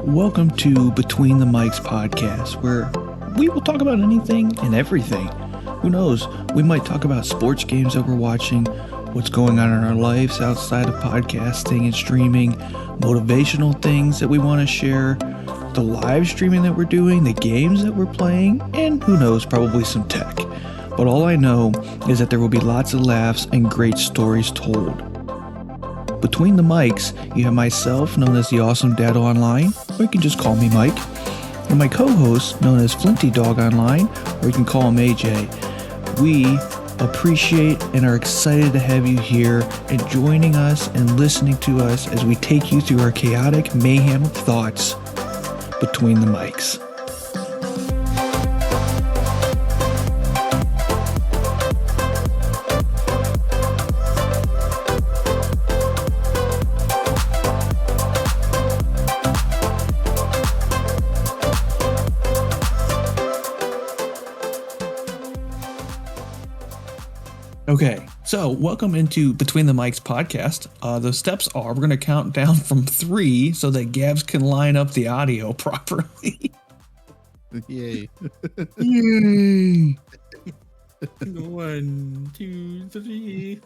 Welcome to Between the Mics podcast, where we will talk about anything and everything. Who knows? We might talk about sports games that we're watching, what's going on in our lives outside of podcasting and streaming, motivational things that we want to share, the live streaming that we're doing, the games that we're playing, and who knows, probably some tech. But all I know is that there will be lots of laughs and great stories told. Between the mics, you have myself, known as TheAwesomeDado online, or you can just call me Mike, and my co-host, known as FlintyTDog online, or you can call him AJ. We appreciate and are excited to have you here and joining us and listening to us as we take you through our chaotic mayhem of thoughts between the mics. Okay, so welcome into Between the Mics podcast. The steps are, we're going to count down from 3 so that Gabs can line up the audio properly. Yay. Yay! 1, 2, 3.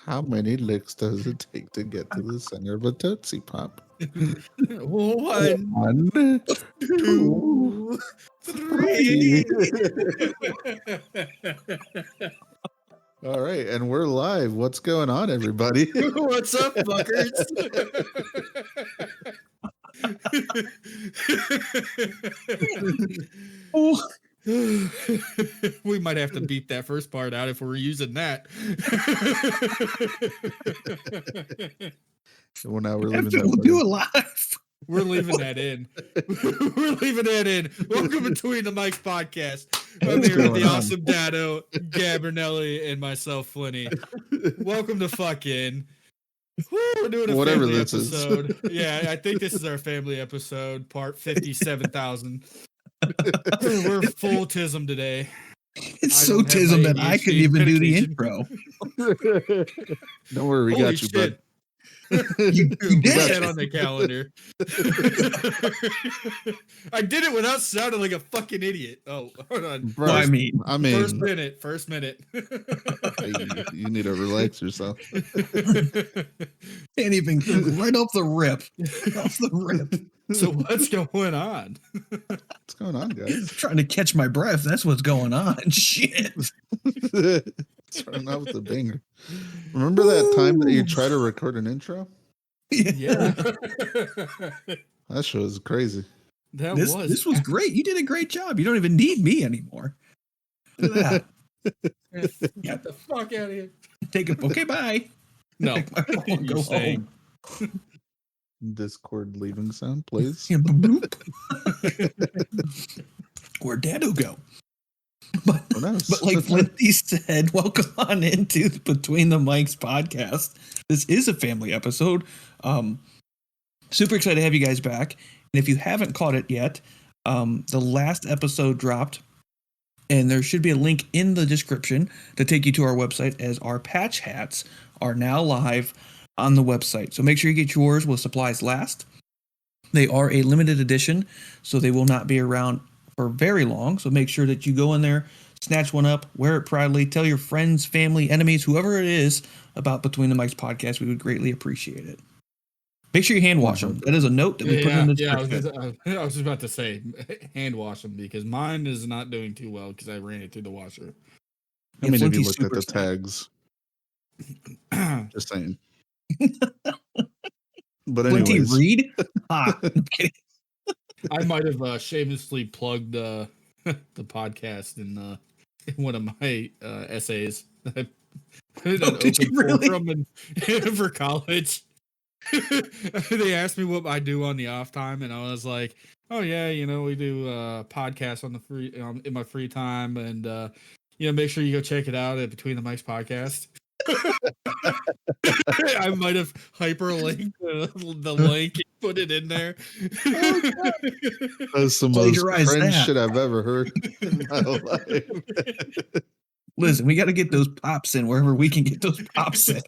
How many licks does it take to get to the center of a Tootsie Pop? 1, 2, 3. All right, and we're live. What's going on, everybody? What's up, fuckers? We might have to beat that first part out if we're using that. Well, now we're leaving that. We'll do it live. We're leaving that in. We're leaving that in. Welcome Between the Mics podcast. I'm here with the awesome Dado, Gabernelli, and myself, Flinty. Welcome to fucking. We're doing a Whatever family this episode. Yeah, I think this is our family episode, part 57,000. We're full tism today. It's so tism that I couldn't even do the intro. Don't worry, we Holy got you, shit. bud. You Put did that it. on the calendar. I did it without sounding like a fucking idiot. Oh, hold on. Bro, Well, I mean, First minute. hey, you need to relax yourself. can't even right off the rip. Off the rip. So what's going on? What's going on, guys? Trying to catch my breath. That's what's going on. Shit. Starting out with a banger. Remember that time that you tried to record an intro? Yeah. That show is crazy. This was great. You did a great job. You don't even need me anymore. Look at that. Get the fuck out of here. Take it. Okay, bye. No. Take my phone, You go say. home. Discord leaving sound, please. Yeah, boop, boop. Where'd Dado go? But like Flinty said, welcome on into the Between the Mics podcast. This is a family episode. Super excited to have you guys back. And if you haven't caught it yet, the last episode dropped, and there should be a link in the description to take you to our website, as our patch hats are now live on the website. So make sure you get yours while supplies last. They are a limited edition, so they will not be around for very long. So make sure that you go in there, snatch one up, wear it proudly, tell your friends, family, enemies, whoever it is about Between the Mics podcast. We would greatly appreciate it. Make sure you hand wash them. That is a note that we put in the description. I was just about to say hand wash them because mine is not doing too well because I ran it through the washer. I mean, if you Flinty's looked at the super tags, just saying. But Flinty anyways, read? Ah, I'm kidding. I might have shamelessly plugged the podcast in one of my essays. I did an did you open really? forum for college. They asked me what I do on the off time, and I was like, "Oh yeah, we do podcasts on the free in my free time, and make sure you go check it out at Between the Mics podcast." I might have hyperlinked the link and put it in there. that's the most Plagiarize cringe that. shit I've ever heard in my life. Listen, we got to get those pops in wherever we can get those pops in.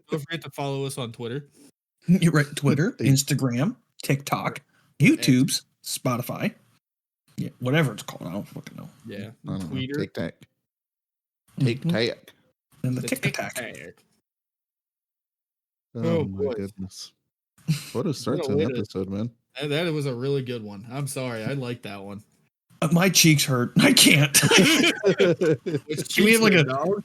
Don't forget to follow us on Twitter. You're right. Twitter, Instagram, TikTok, YouTube's, Spotify. Yeah, whatever it's called. I don't fucking know. Yeah. I don't know. Twitter. Tic-tac. Tic-tac. And the Tic-Tac. Oh, Oh, my boy. goodness. What a start to an episode, man. That was a really good one. I'm sorry. I like that one. My cheeks hurt. I can't. Can we have like a dog?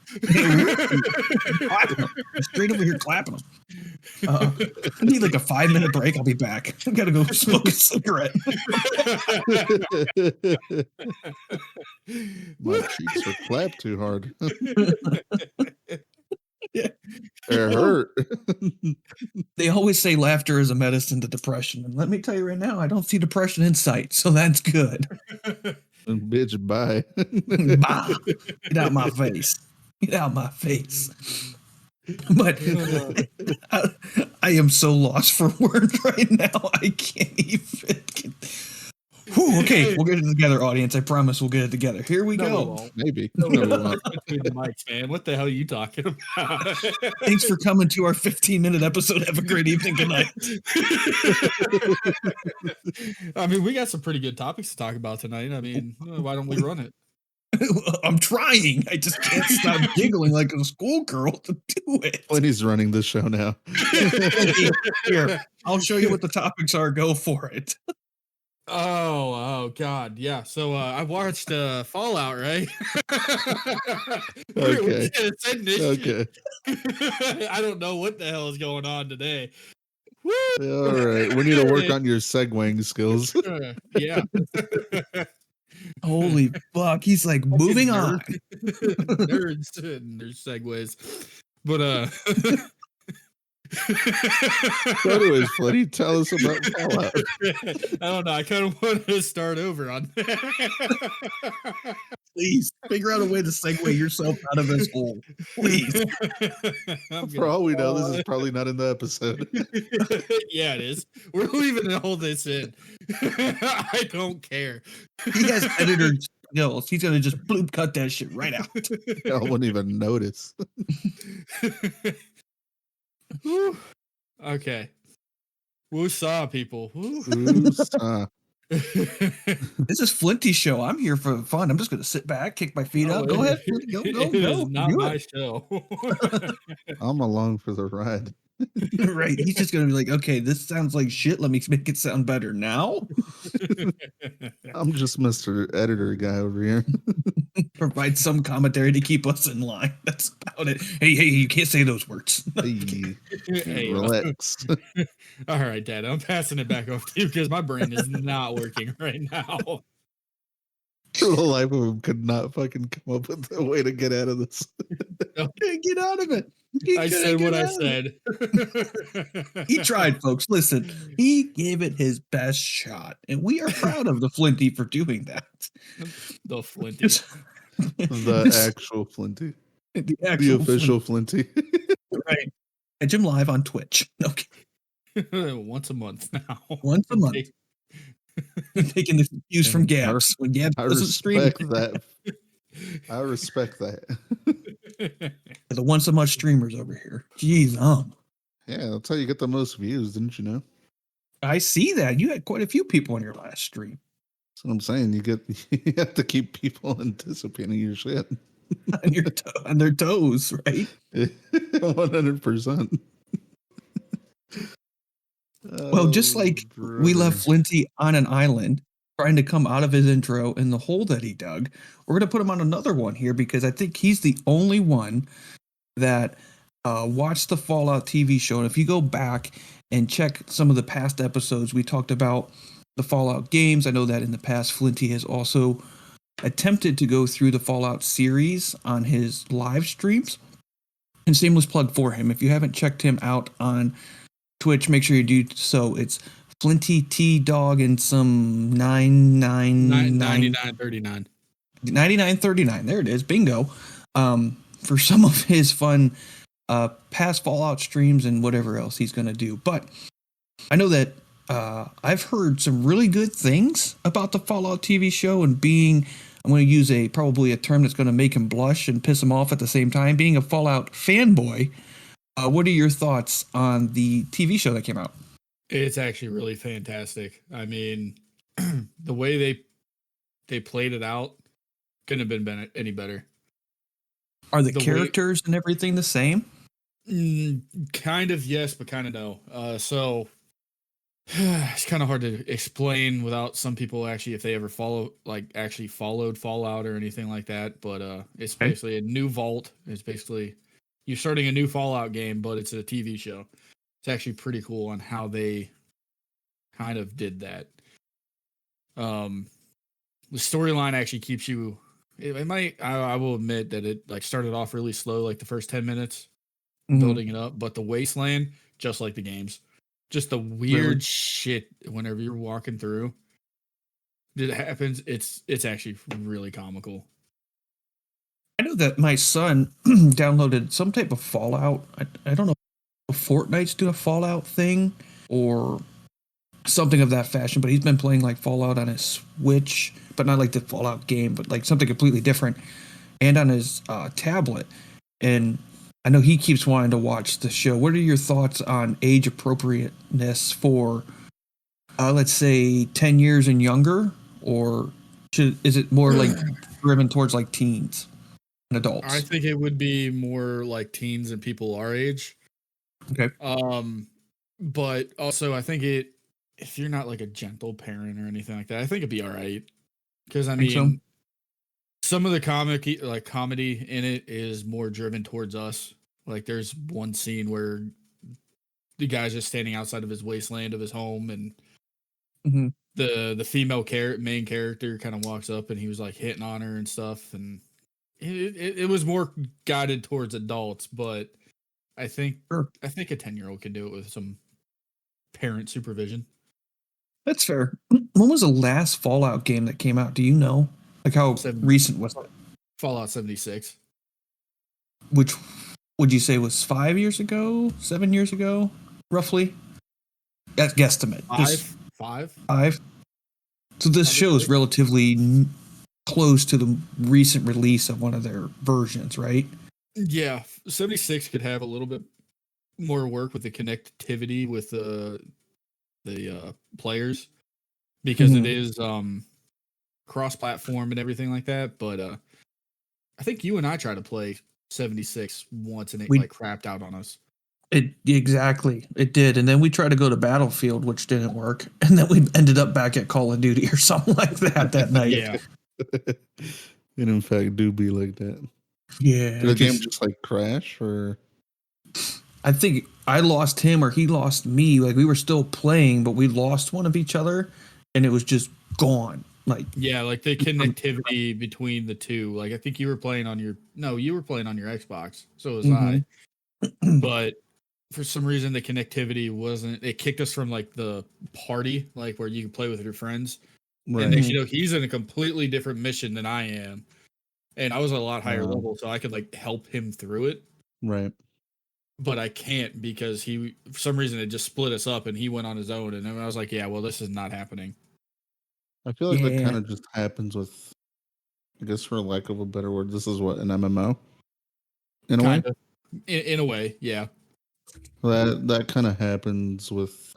straight over here clapping them? I need like a 5-minute break. I'll be back. I gotta go smoke a cigarette. My cheeks are clapped too hard. Yeah. It hurt. They always say laughter is a medicine to depression. And let me tell you right now, I don't see depression in sight. So that's good. And bitch, bye. Bah. Get out my face. Get out my face. But I am so lost for words right now. I can't even. Whew, okay, we'll get it together, audience. I promise we'll get it together. Here we go. Maybe. No, we won't. Between the mics, man. What the hell are you talking about? Thanks for coming to our 15-minute episode. Have a great evening. Good night. I mean, we got some pretty good topics to talk about tonight. I mean, why don't we run it? I'm trying. I just can't stop giggling like a schoolgirl to do it. Flinty's running the show now. Here, I'll show you what the topics are. Go for it. Oh God, yeah. So I watched Fallout, right? Okay. Okay. I don't know what the hell is going on today. Woo! All right, we need to work on your segueing skills. Yeah. Holy fuck! He's like moving on. Nerds and their segues, but Anyways, Flinty, tell us about Fallout. I don't know. I kind of want to start over on that. Please figure out a way to segue yourself out of this hole. Please. For all we know, this is probably not in the episode. Yeah, it is. We're leaving all this in. I don't care. He has editor skills. He's gonna just bloop cut that shit right out. I wouldn't even notice. Okay. Woosah, people. This is Flinty's show. I'm here for fun. I'm just gonna sit back, kick my feet up. Go ahead. Go. It is not my show. I'm along for the ride. Right. He's just gonna be like, okay, this sounds like shit. Let me make it sound better now. I'm just Mr. Editor guy over here. Provide some commentary to keep us in line. That's about it. Hey, you can't say those words. Hey, relax. All right, Dad. I'm passing it back over to you because my brain is not working right now. The life of him could not fucking come up with a way to get out of this. Get out of it. I said what I said. He tried, folks. Listen, he gave it his best shot, and we are proud of the Flinty for doing that. The Flinty. The actual Flinty. The official Flinty. Right. Catch him live on Twitch. Okay. Once a month now. Once a month. Taking the cues from Gabs. When Gabs doesn't stream that. I respect that. The once a month streamers over here. Jeez, yeah, that's how you get the most views, didn't you know? I see that. You had quite a few people on your last stream. That's what I'm saying. You have to keep people anticipating your shit. on their toes, right? 100%. Well, just like we left Flinty on an island trying to come out of his intro in the hole that he dug, we're going to put him on another one here because I think he's the only one that watched the Fallout TV show. And if you go back and check some of the past episodes, we talked about the Fallout games. I know that in the past, Flinty has also attempted to go through the Fallout series on his live streams. And shameless plug for him. If you haven't checked him out on Twitch, make sure you do so. It's FlintyTDog and some 9939. 9939. There it is. Bingo. For some of his fun past Fallout streams and whatever else he's going to do. But I know that I've heard some really good things about the Fallout TV show and being, I'm going to use probably a term that's going to make him blush and piss him off at the same time, being a Fallout fanboy. What are your thoughts on the TV show that came out? It's actually really fantastic. I mean, the way they played it out couldn't have been any better. Are the The way characters and everything the same? kind of yes, but kind of no. So it's kind of hard to explain without some people actually if they ever actually followed Fallout or anything like that. But it's Okay. basically a new vault. It's basically you're starting a new Fallout game, but it's a TV show. It's actually pretty cool on how they kind of did that. The storyline actually keeps you. It might. I will admit that it like started off really slow, like the first 10 minutes, building it up. But the wasteland, just like the games, just the weird Really? shit whenever you're walking through, it happens. It's actually really comical. I know that my son downloaded some type of Fallout. I don't know if Fortnite's doing a Fallout thing or something of that fashion, but he's been playing like Fallout on his Switch, but not like the Fallout game, but like something completely different, and on his tablet. And I know he keeps wanting to watch the show. What are your thoughts on age appropriateness for, let's say, 10 years and younger, or is it more like driven towards like teens and adults? I think it would be more like teens and people our age. Okay. But also I think if you're not like a gentle parent or anything like that, I think it'd be all right. Because I mean, some of the comedy in it is more driven towards us. Like there's one scene where the guy's just standing outside of his wasteland of his home, and the female main character kind of walks up and he was like hitting on her and stuff, and it was more guided towards adults, but I think Sure. a 10-year-old could do it with some parent supervision. That's fair. When was the last Fallout game that came out? Do you know? Like how recent was it? Fallout 76. Which would you say was 5 years ago, 7 years ago, roughly? Guesstimate. Five. So this show is relatively close to the recent release of one of their versions, right? Yeah, 76 could have a little bit more work with the connectivity with the players, because it is cross-platform and everything like that. But I think you and I tried to play 76 once, and it like crapped out on us. Exactly, it did, and then we tried to go to Battlefield, which didn't work, and then we ended up back at Call of Duty or something like that night. Yeah, it in fact do be like that. Yeah, did the game just like crash, or I think I lost him or he lost me. Like we were still playing, but we lost one of each other, and it was just gone. Like like the connectivity between the two. Like I think you were playing on your Xbox, so was I. But for some reason, the connectivity wasn't. It kicked us from like the party, like where you can play with your friends. Right. And next, he's in a completely different mission than I am, and I was a lot higher level, so I could like help him through it. Right. But I can't because for some reason it just split us up, and he went on his own, and then I was like, yeah, well, this is not happening. I feel like that kind of just happens with, I guess for lack of a better word, this is what, an MMO? In a way? In a way, yeah. That kind of happens with,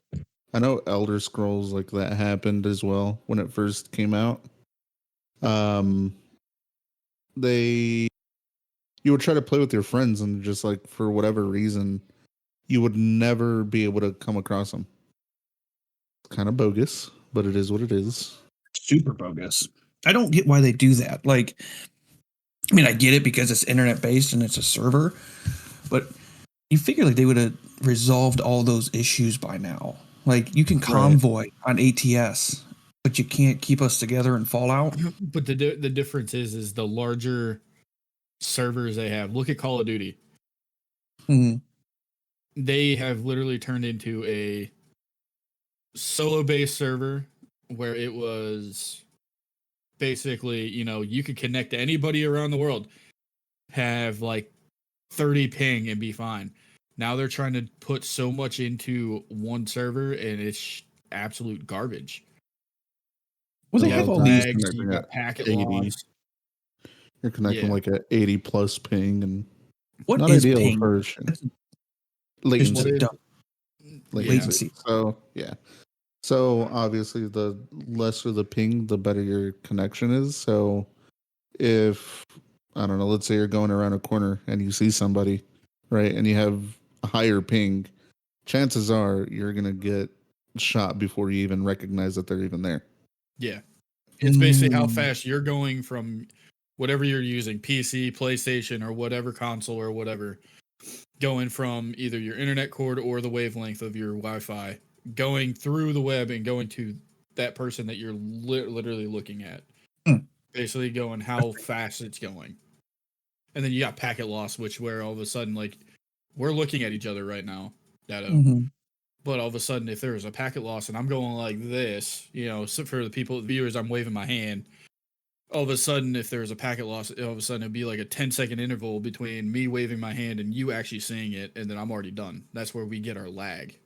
I know Elder Scrolls, like that happened as well when it first came out. You would try to play with your friends, and just like for whatever reason, you would never be able to come across them. It's kind of bogus, but it is what it is. Super bogus. I don't get why they do that. Like, I mean, I get it because it's internet based and it's a server, but you figure like they would have resolved all those issues by now. Like you can convoy on ATS, but you can't keep us together in Fallout. But the difference is the larger servers they have. Look at Call of Duty. They have literally turned into a solo based server where it was basically, you could connect to anybody around the world, have like 30 ping and be fine. Now they're trying to put so much into one server, and it's absolute garbage. Well, they have all these packet loss. You're connecting like at 80 plus ping, and what not is ideal ping? version. latency. What dumb. Latency. So yeah. So obviously, the lesser the ping, the better your connection is. So if I don't know, let's say you're going around a corner and you see somebody, right, and you have a higher ping, chances are you're gonna get shot before you even recognize that they're even there. Yeah. It's basically how Mm. fast you're going from whatever you're using, PC, PlayStation, or whatever console or whatever, going from either your internet cord or the wavelength of your Wi-Fi, going through the web and going to that person that you're literally looking at. Hmm. Basically going how fast it's going. And then you got packet loss, which where all of a sudden, like, we're looking at each other right now, Dado. Mm-hmm. But all of a sudden, if there's a packet loss and I'm going like this, so for the people, the viewers, I'm waving my hand. All of a sudden, if there's a packet loss, all of a sudden it'd be like a 10-second interval between me waving my hand and you actually seeing it, and then I'm already done. That's where we get our lag.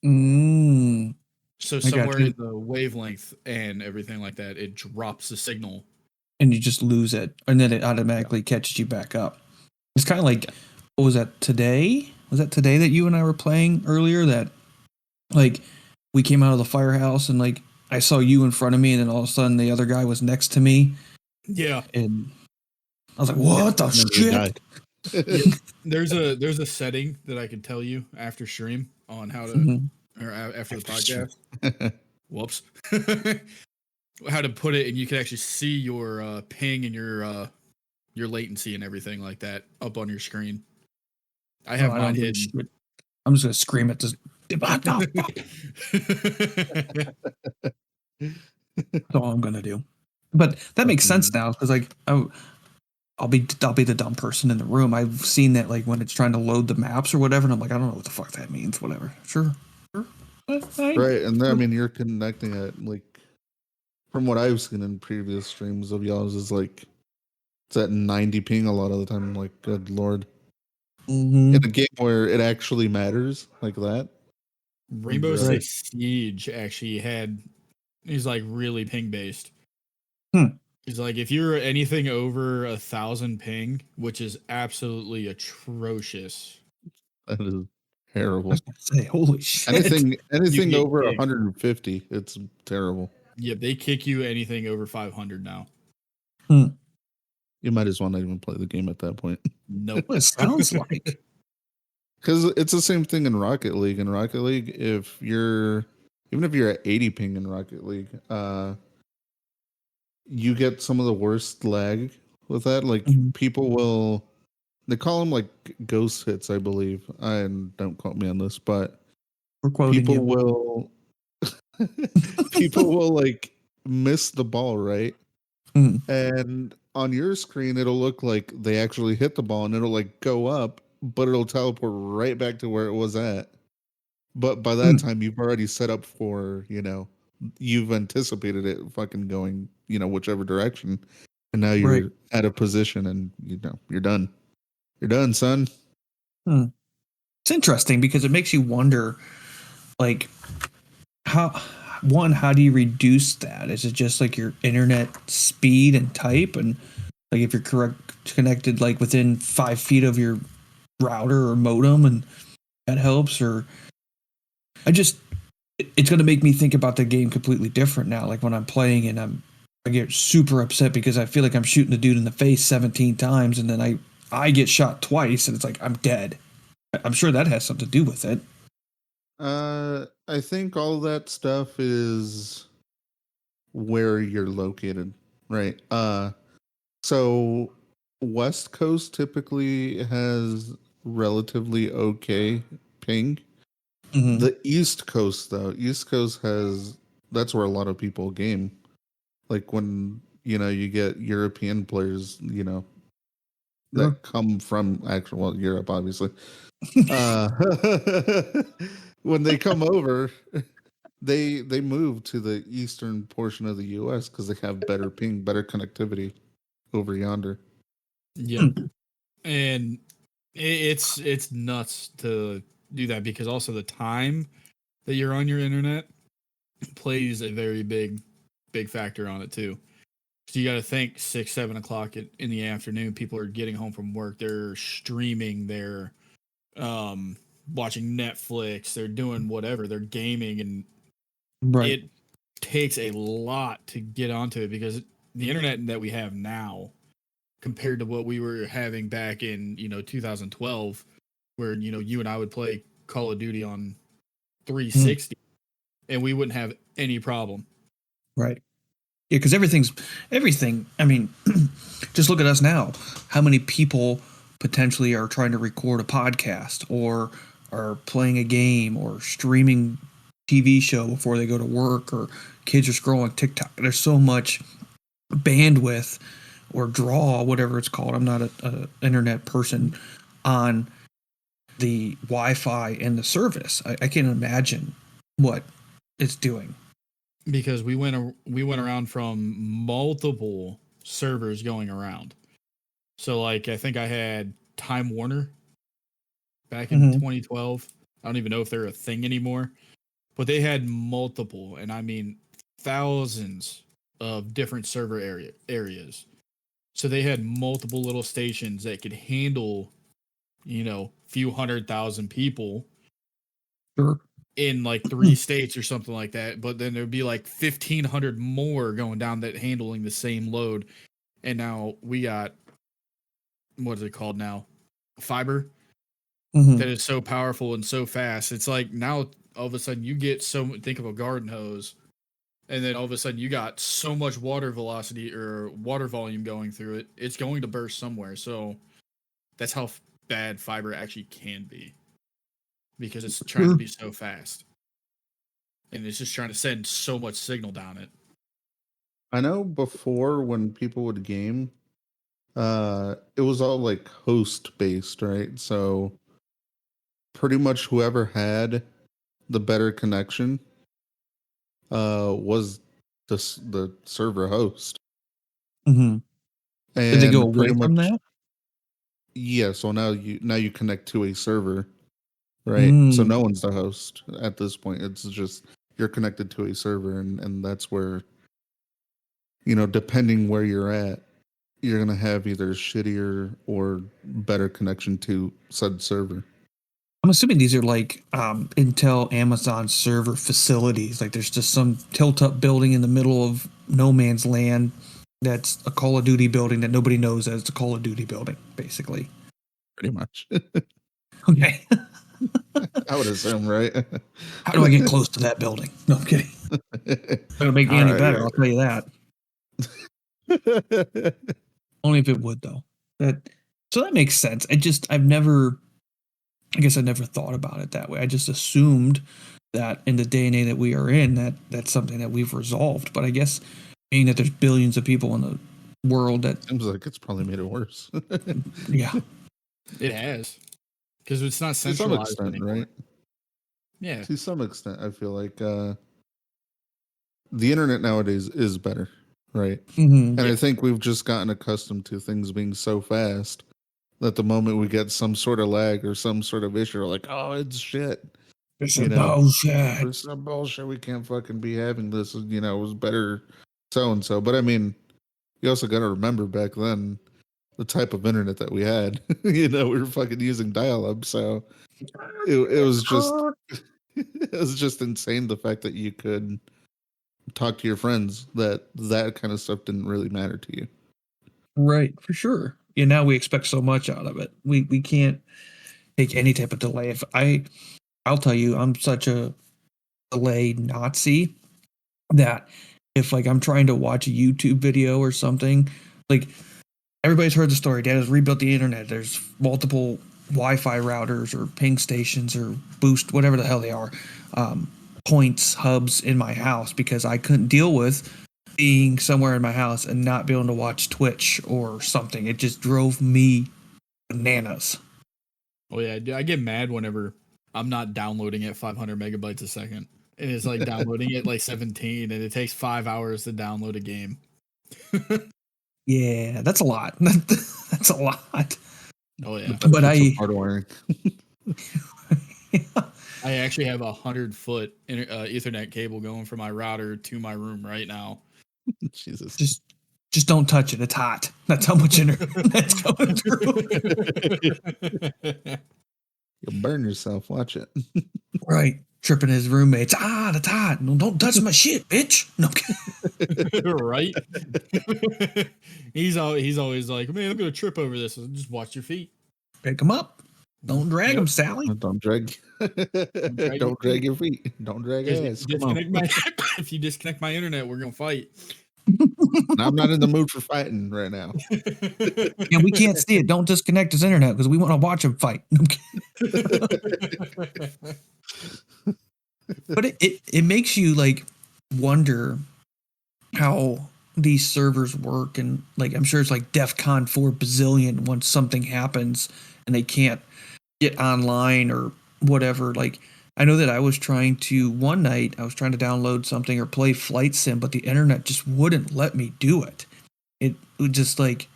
Mm. So somewhere in the wavelength and everything like that, it drops the signal. And you just lose it, and then it automatically catches you back up. It's kind of like, what was that today? Was that today that you and I were playing earlier? That, like, we came out of the firehouse and, like, I saw you in front of me, and then all of a sudden the other guy was next to me. Yeah. And I was like, what the shit? Yeah. There's a setting that I can tell you after stream on how to, or after the podcast. Whoops. How to put it, and you can actually see your ping and your latency and everything like that up on your screen. I have mine hidden. I'm just gonna scream at this. That's all I'm gonna do. But that makes sense now, because like I'll be the dumb person in the room. I've seen that, like, when it's trying to load the maps or whatever, and I'm like, I don't know what the fuck that means. Whatever. Sure. Right, and then, I mean, you're connecting it, like, from what I've seen in previous streams of y'all's, is like it's at 90 ping a lot of the time. I'm like, good lord. Mm-hmm. In a game where it actually matters like that. Rainbow Six Siege actually he's like really ping based. He's like, if you're anything over 1,000 ping, which is absolutely atrocious. That is terrible. I was gonna say, holy shit. Anything over 150, it's terrible. Yeah, they kick you anything over 500 now. You might as well not even play the game at that point. Nope. What it sounds like. Because it's the same thing in Rocket League. In Rocket League, even if you're at 80 ping in Rocket League, you get some of the worst lag with that. Like, people they call them like ghost hits, I believe. And don't quote me on this, but we're quoting people will like miss the ball, right? And on your screen, it'll look like they actually hit the ball, and it'll like go up, but it'll teleport right back to where it was at. But by that time, you've already set up for, you've anticipated it fucking going, whichever direction. And now you're at a position, and, you're done. You're done, son. It's interesting because it makes you wonder, like, how do you reduce that? Is it just like your internet speed and type, and like if you're connected like within 5 feet of your router or modem, and that helps? Or it's going to make me think about the game completely different now. Like when I'm playing and I get super upset because I feel like I'm shooting the dude in the face 17 times, and then I get shot twice, and it's like I'm dead. I'm sure that has something to do with it. I think all that stuff is where you're located, right? So West Coast typically has relatively okay ping. The East Coast, though, that's where a lot of people game. Like when, you get European players, that come from Europe, obviously. When they come over, they move to the eastern portion of the U.S. because they have better ping, better connectivity over yonder. Yeah, and it's nuts to do that, because also the time that you're on your internet plays a very big factor on it too. So you got to think 6-7 o'clock in the afternoon, people are getting home from work, they're streaming their watching Netflix, they're doing whatever, they're gaming, and Right. it takes a lot to get onto it because the internet that we have now compared to what we were having back in 2012, where you and I would play Call of Duty on 360 and we wouldn't have any problem. Right. Yeah, because everything. I mean, just look at us now. How many people potentially are trying to record a podcast or are playing a game or streaming TV show before they go to work, or kids are scrolling TikTok. There's so much bandwidth or draw, whatever it's called. I'm not a internet person on the Wi-Fi and the service. I can't imagine what it's doing. Because we went around from multiple servers going around. So like I think I had Time Warner back in 2012. I don't even know if they're a thing anymore, but they had multiple, and I mean thousands of different server areas. So they had multiple little stations that could handle, few 100,000 people. Sure. In like 3 states or something like that, but then there'd be like 1,500 more going down that handling the same load. And now we got, what is it called now? Fiber that is so powerful and so fast. It's like now all of a sudden you get think of a garden hose, and then all of a sudden you got so much water velocity or water volume going through it, it's going to burst somewhere. So that's how bad fiber actually can be, because it's trying to be so fast, and it's just trying to send so much signal down it. I know before, when people would game, it was all like host based, right? So pretty much whoever had the better connection was the server host. Mm-hmm. Did they go away from that? Yeah, so now you connect to a server, right? So no one's the host at this point. It's just you're connected to a server, and that's where, depending where you're at, you're gonna have either shittier or better connection to said server. I'm assuming these are like Intel, Amazon server facilities. Like there's just some tilt-up building in the middle of no man's land that's a Call of Duty building that nobody knows as a Call of Duty building, basically. Pretty much. Okay. I would assume, right? How do I get close to that building? No, I'm kidding. It's going to make me any better, I'll tell you that. Only if it would, though. So that makes sense. I guess I never thought about it that way. I just assumed that in the day and age that we are in, that's something that we've resolved. But I guess being that there's billions of people in the world, that seems like it's probably made it worse. Yeah. It has. Because it's not centralized to some extent, anymore. Right? Yeah. To some extent, I feel like the internet nowadays is better, right? Mm-hmm. And I think we've just gotten accustomed to things being so fast that the moment we get some sort of lag or some sort of issue, we're like, oh, it's shit. It's some bullshit. It's some bullshit. We can't fucking be having this. It was better so-and-so. But I mean, you also got to remember back then, the type of internet that we had. We were fucking using dial-up, so it was just insane, the fact that you could talk to your friends, that kind of stuff didn't really matter to you. Right, for sure. Yeah, now we expect so much out of it. We can't take any type of delay. I'll tell you, I'm such a delay Nazi that if like I'm trying to watch a YouTube video or something, like everybody's heard the story. Dad has rebuilt the internet. There's multiple Wi-Fi routers or ping stations or boost, whatever the hell they are, points, hubs in my house, because I couldn't deal with being somewhere in my house and not be able to watch Twitch or something. It just drove me bananas. Oh yeah, I get mad whenever I'm not downloading at 500 megabytes a second. And it's like downloading at like 17, and it takes 5 hours to download a game. Yeah, that's a lot. That's a lot. Oh yeah, but hardware. I actually have 100-foot Ethernet cable going from my router to my room right now. Jesus, just don't touch it. It's hot. That's how much internet's going through. You'll burn yourself. Watch it. Right. Tripping his roommates. The Todd. No, don't touch my shit, bitch. No. Right? he's always like, man, I'm gonna trip over this. Just watch your feet. Pick him up. Don't drag him, Sally. Don't drag. Don't drag your feet. Don't drag ass. If you disconnect my internet, we're gonna fight. I'm not in the mood for fighting right now. Yeah, we can't see it. Don't disconnect his internet because we want to watch him fight. But it makes you like wonder how these servers work, and like I'm sure it's like DEFCON 4 bazillion once something happens and they can't get online or whatever. Like I know that one night I was trying to download something or play Flight Sim, but the internet just wouldn't let me do it. It would just like,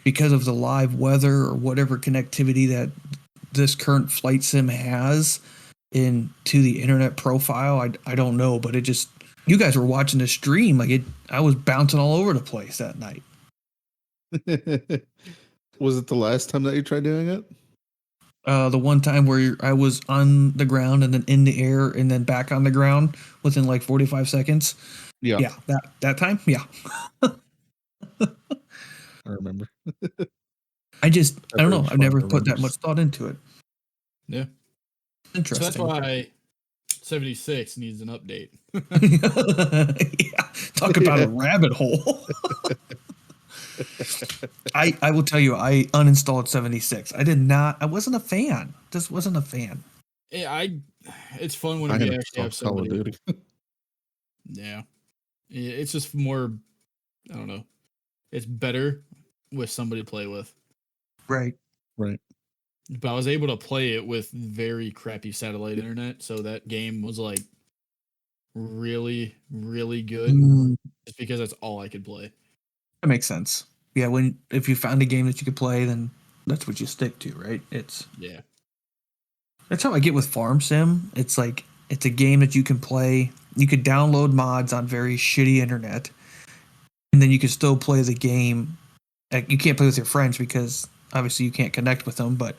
because of the live weather or whatever connectivity that this current Flight Sim has into the internet profile, I don't know, but it just, you guys were watching the stream, like I was bouncing all over the place that night. Was it the last time that you tried doing it? The one time where I was on the ground and then in the air and then back on the ground within like 45 seconds. Yeah, that time. Yeah. I remember. I don't know. I've never put that much thought into it. Yeah. Interesting. So that's why 76 needs an update. Yeah. Talk about a rabbit hole. I will tell you, I uninstalled 76. I wasn't a fan. Just wasn't a fan. Yeah, it's fun when you actually have somebody. Call of Duty. Yeah. It's just more, I don't know. It's better with somebody to play with. Right. But I was able to play it with very crappy satellite internet, so that game was like really, really good. Just because that's all I could play. That makes sense. Yeah, if you found a game that you could play, then that's what you stick to, right? That's how I get with Farm Sim. It's like it's a game that you can play. You could download mods on very shitty internet, and then you can still play the game. You can't play with your friends because obviously you can't connect with them, but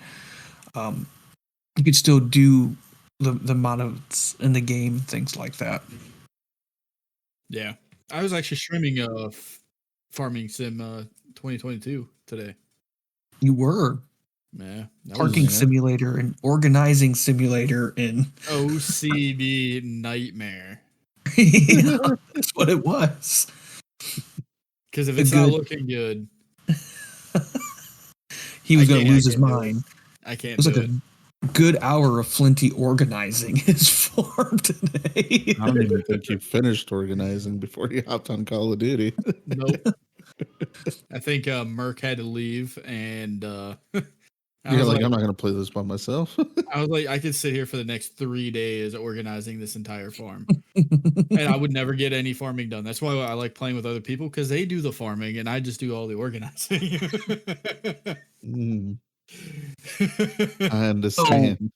you could still do the mods in the game, things like that. Yeah, I was actually streaming Farming Sim 2022 today. You were. Yeah, Parking simulator and organizing simulator and OCB nightmare. Yeah, that's what it was. Because if it's not looking good, he was going to lose his mind. I can't. It was like a good hour of Flinty organizing his farm today. I don't even think you finished organizing before you hopped on Call of Duty. Nope. I think Merc had to leave, and you're like, I'm not going to play this by myself. I was like, I could sit here for the next 3 days organizing this entire farm, and I would never get any farming done. That's why I like playing with other people, because they do the farming, and I just do all the organizing. I understand.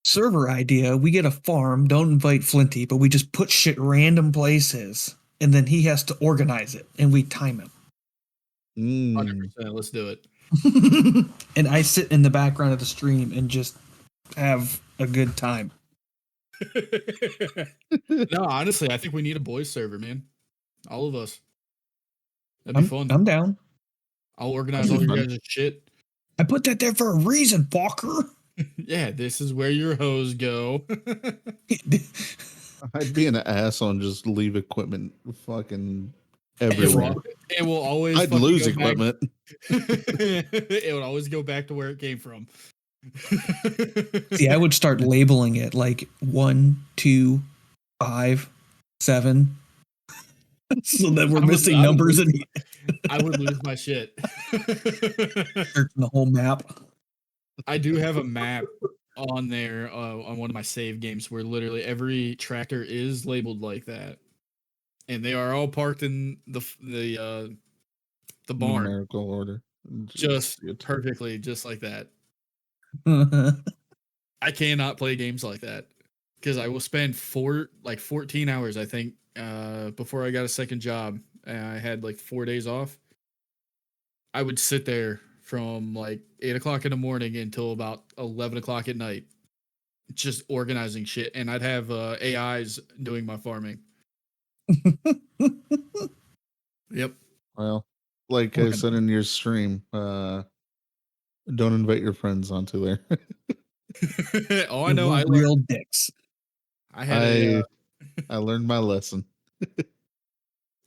Server idea, we get a farm, don't invite Flinty, but we just put shit random places, and then he has to organize it, and we time him. 100%, let's do it. And I sit in the background of the stream and just have a good time. No, honestly, I think we need a boys server, man. All of us. That'd be fun. I'm down. I'll organize all your guys' shit. I put that there for a reason, Walker. Yeah, this is where your hoes go. I'd be an ass on just leave equipment fucking everywhere. It will always. I'd lose equipment. It would always go back to where it came from. See, I would start labeling it like 1, 2, 5, 7. So that we're missing numbers. I would lose my shit. Searching the whole map. I do have a map on there on one of my save games where literally every tractor is labeled like that, and they are all parked in the barn. Numerical order, just perfectly, just like that. I cannot play games like that because I will spend 14 hours, I think, before I got a second job. I had like 4 days off. I would sit there from like 8 o'clock in the morning until about 11 o'clock at night, just organizing shit. And I'd have AIs doing my farming. Yep. Well, like I said in your stream, don't invite your friends onto there. Oh, I know. We're real dicks. I learned my lesson.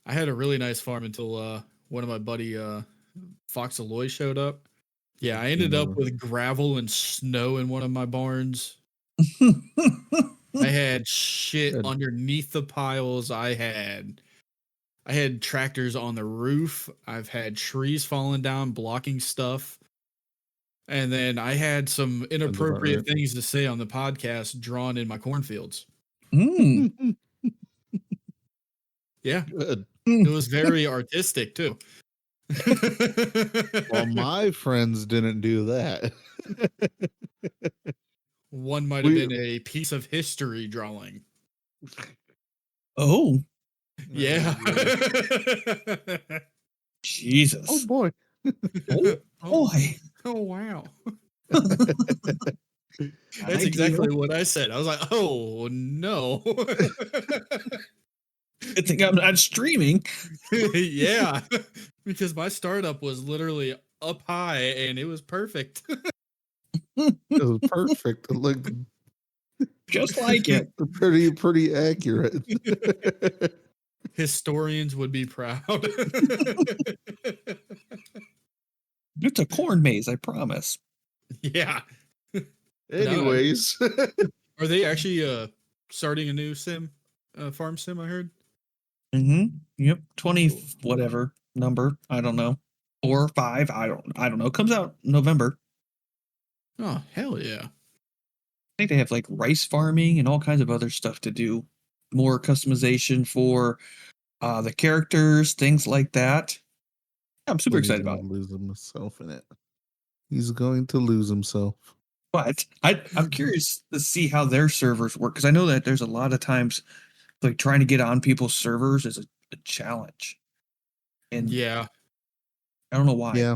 I had a really nice farm until one of my buddy Fox Aloy showed up. Yeah, I ended up with gravel and snow in one of my barns. I had shit underneath the piles. I had tractors on the roof. I've had trees falling down, blocking stuff. And then I had some inappropriate things to say on the podcast drawn in my cornfields. Yeah. Good. It was very artistic too. Well, my friends didn't do that. One might have been a piece of history drawing. Oh. Yeah. Jesus. Oh boy. Oh boy. Oh wow. That's exactly what I said. I was like, oh no. I think I'm not streaming. Yeah. Because my startup was literally up high and it was perfect. It was perfect. It looked just like it. Pretty accurate. Historians would be proud. It's a corn maze, I promise. Yeah. Anyways. Are they actually starting a new farm sim, I heard? Mm-hmm. Yep. 20 whatever number. I don't know. 4 or 5. I don't know. It comes out November. Oh, hell yeah. I think they have like rice farming and all kinds of other stuff to do. More customization for the characters, things like that. I'm super excited about it. Lose himself in it. He's going to lose himself. But I'm curious to see how their servers work, because I know that there's a lot of times like trying to get on people's servers is a challenge. And yeah, I don't know why. Yeah.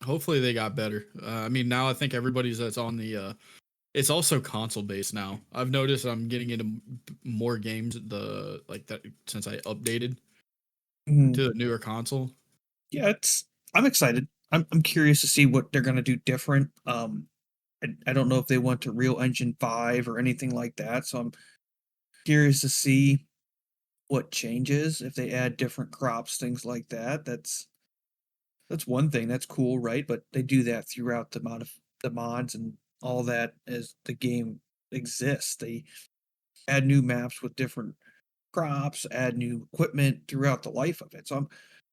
Hopefully they got better. I mean, now I think everybody's that's on the it's also console based now. I've noticed I'm getting into more games that since I updated to the newer console. Yeah, I'm excited. I'm curious to see what they're going to do different. I don't know if they went to Real Engine 5 or anything like that, so I'm curious to see what changes if they add different crops, things like that. That's one thing. That's cool, right? But they do that throughout the mods and all that as the game exists. They add new maps with different crops, add new equipment throughout the life of it. So I'm